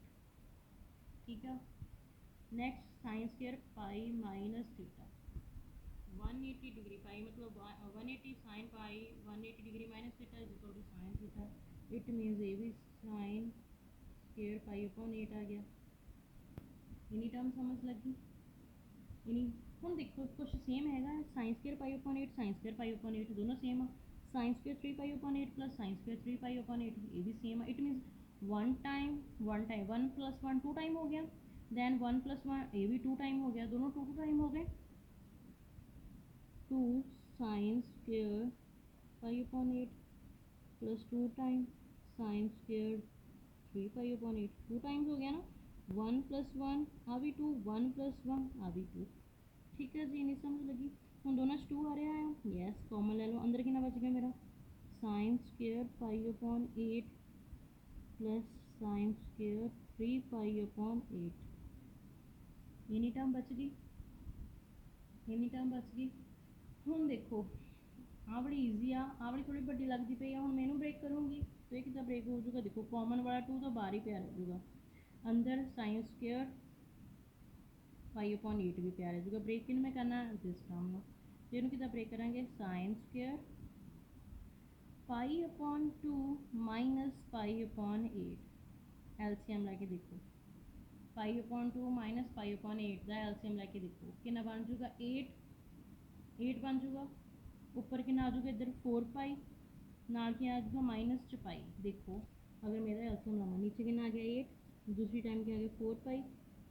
ठीक है। Next sine square pi minus theta 180 degree, pi मतलब 180 sine pi 180 degree minus theta is equal to sine theta, it means ये भी साइन स्क्वायर पाई अपॉन 8 आ गया। इन्हीं टर्म समझ लगी, इन्हीं ਹੁਣ ਦੇਖੋ ਕੁਛ ਸੇਮ ਹੈਗਾ, sine square pi upon 8 sine square pi upon 8 दोनों सेम आ, sine square 3 pi upon 8 plus sine square 3 pi upon 8 ये भी सेम है। It means one time one plus one two time हो गया, दैन वन प्लस वन ये भी to time हो गया, दोनों टू टू टाइम हो गए। Two sine square pi upon 8 plus two time sine square 3 pi upon 8 two times हो गया ना, वन प्लस वन आ भी टू, वन प्लस वन आ भी टू। ठीक है जी, नहीं समझ लगी। हम दोनों च टू आ रहा है, यस कॉमन ले लो, अंदर कितना बच गया मेरा sign square pi upon 8 plus sine square 3 pi upon 8, इन्नी टर्म बच गई, इन्नी टर्म बच गई। हम देखो आ बड़ी ईजी आ बड़ी थोड़ी बड़ी लगती पई आ, हुण मैं इनू ब्रेक करूँगी तो ये कितना ब्रेक हो जाऊगा, देखो कॉमन वाला टू तो बाहर ही पिया रह जाऊगा, अंदर साइन स्क्वायर पाई अपॉन 8 भी पिया रह जाऊगा। ब्रेक किन में करना दिस टर्म नो, तो इनू कितना ब्रेक करांगे sign square pi upon 2 minus pi upon 8, LCM लैके देखो पाई अपॉन 2 माइनस पाई अपॉन 8 का एलसीएम लैके देखो कितना बन जाऊगा 8 बन जाऊगा, ऊपर कितना आ जाऊगा इधर 4 पाई, नाल क्या आ जाऊगा माइनस च पाई। देखो अगर मेरा एलसीएम लवा नीचे कितना आ गया 8, दूसरी टाइम क्या आ गया 4 पाई,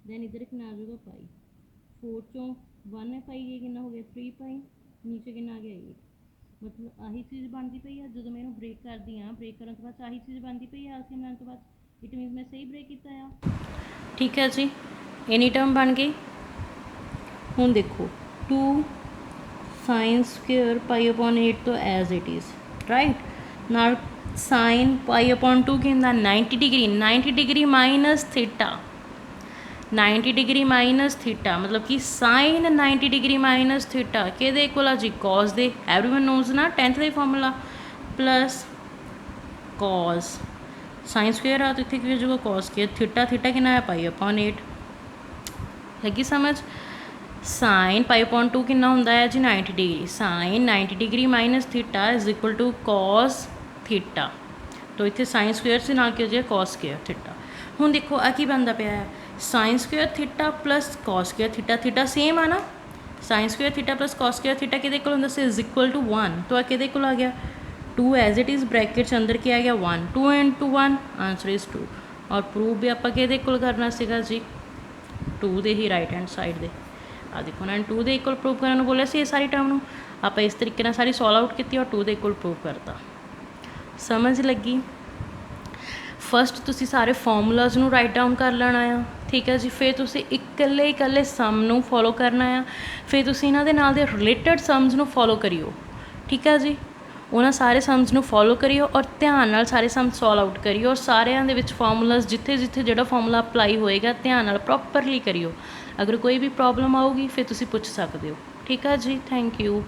दैन इधर कितना आ जाऊगा पाई, 4 चों 1 पाई ये कितना हो गया 3 पाई, नीचे कितना आ गया 8। मतलब आही चीज़ बनती पई है जो मैं ब्रेक करती हाँ, ब्रेक करने तो बाद आही चीज़ बनती पई है एलसीएम लैन तो बाद, इट मीनस मैं सही ब्रेक किया आ। ठीक है जी, एनी टर्म बन गई। हुण देखो 2 साइन स्क्वेयर पाई अपॉन 8 तो एज इट इज़ राइट, नाल साइन पाई अपॉन 2 की 90 degree, 90 degree minus theta, 90 degree minus theta मतलब कि साइन 90 डिग्री माइनस थीटा कि जी कॉस दे, एवरीवन नोज ना 10th का formula, plus cos sine square आ तो इतने की होगा कॉस स्क्वेयर, थीटा थीटा कितना है पाई अपॉन 8, लगी समझ। साइन पाई अपॉन 2 कितना होंदा है जी 90 degree, sine 90 degree minus theta is equal to cos theta, तो इतने साइन स्क्वेयर से नाल की हो जाए कॉस स्क्वेयर थीटा। हुण देखो आ की बनता पाया है sine square theta plus cos square theta, theta same आ ना, sine square theta plus cos square theta किहदे कोल हुंदा सी इज इक्वल टू 1, तो आ किहदे कोल आ गया 2 एज इट इज़ ब्रैकेट्स अंदर क्या आ गया 1, 2 इंटू 1 आंसर इज़ 2, और प्रूव भी आपां किहदे कोल करना सीगा जी 2 दे ही राइट हैंड साइड दे, आ देखो उन्होंने 2 दे इक्वल प्रूव करने बोलिया सी सारी टर्म नूं, आपां इस तरीके नाल सारी सॉल्व आउट की और 2 दे इक्वल प्रूव करता। समझ लगी। फस्ट तुसी सारे फॉर्मूलाज नूं राइट डाउन कर लेना आ, ठीक है जी, फिर तुसी इकल्ले इकल्ले सम नूं फॉलो करना आ, फिर तुसी इन्हां दे नाल दे रिलेटेड सम्स नूं फॉलो करियो, ठीक है जी, उन्हां सारे सम्स नूं फॉलो करियो और ध्यान नाल सारे सम सॉल्व आउट करियो, और सारिਆਂ ਦੇ ਵਿੱਚ फॉर्मूलाज जिथे जिथे ਜਿਹੜਾ फॉर्मूला अप्लाई होएगा ध्यान नाल प्रॉपरली करियो, अगर कोई भी प्रॉब्लम आऊगी फिर तुसी पुछ सकते हो, ठीक है जी, थैंक यू।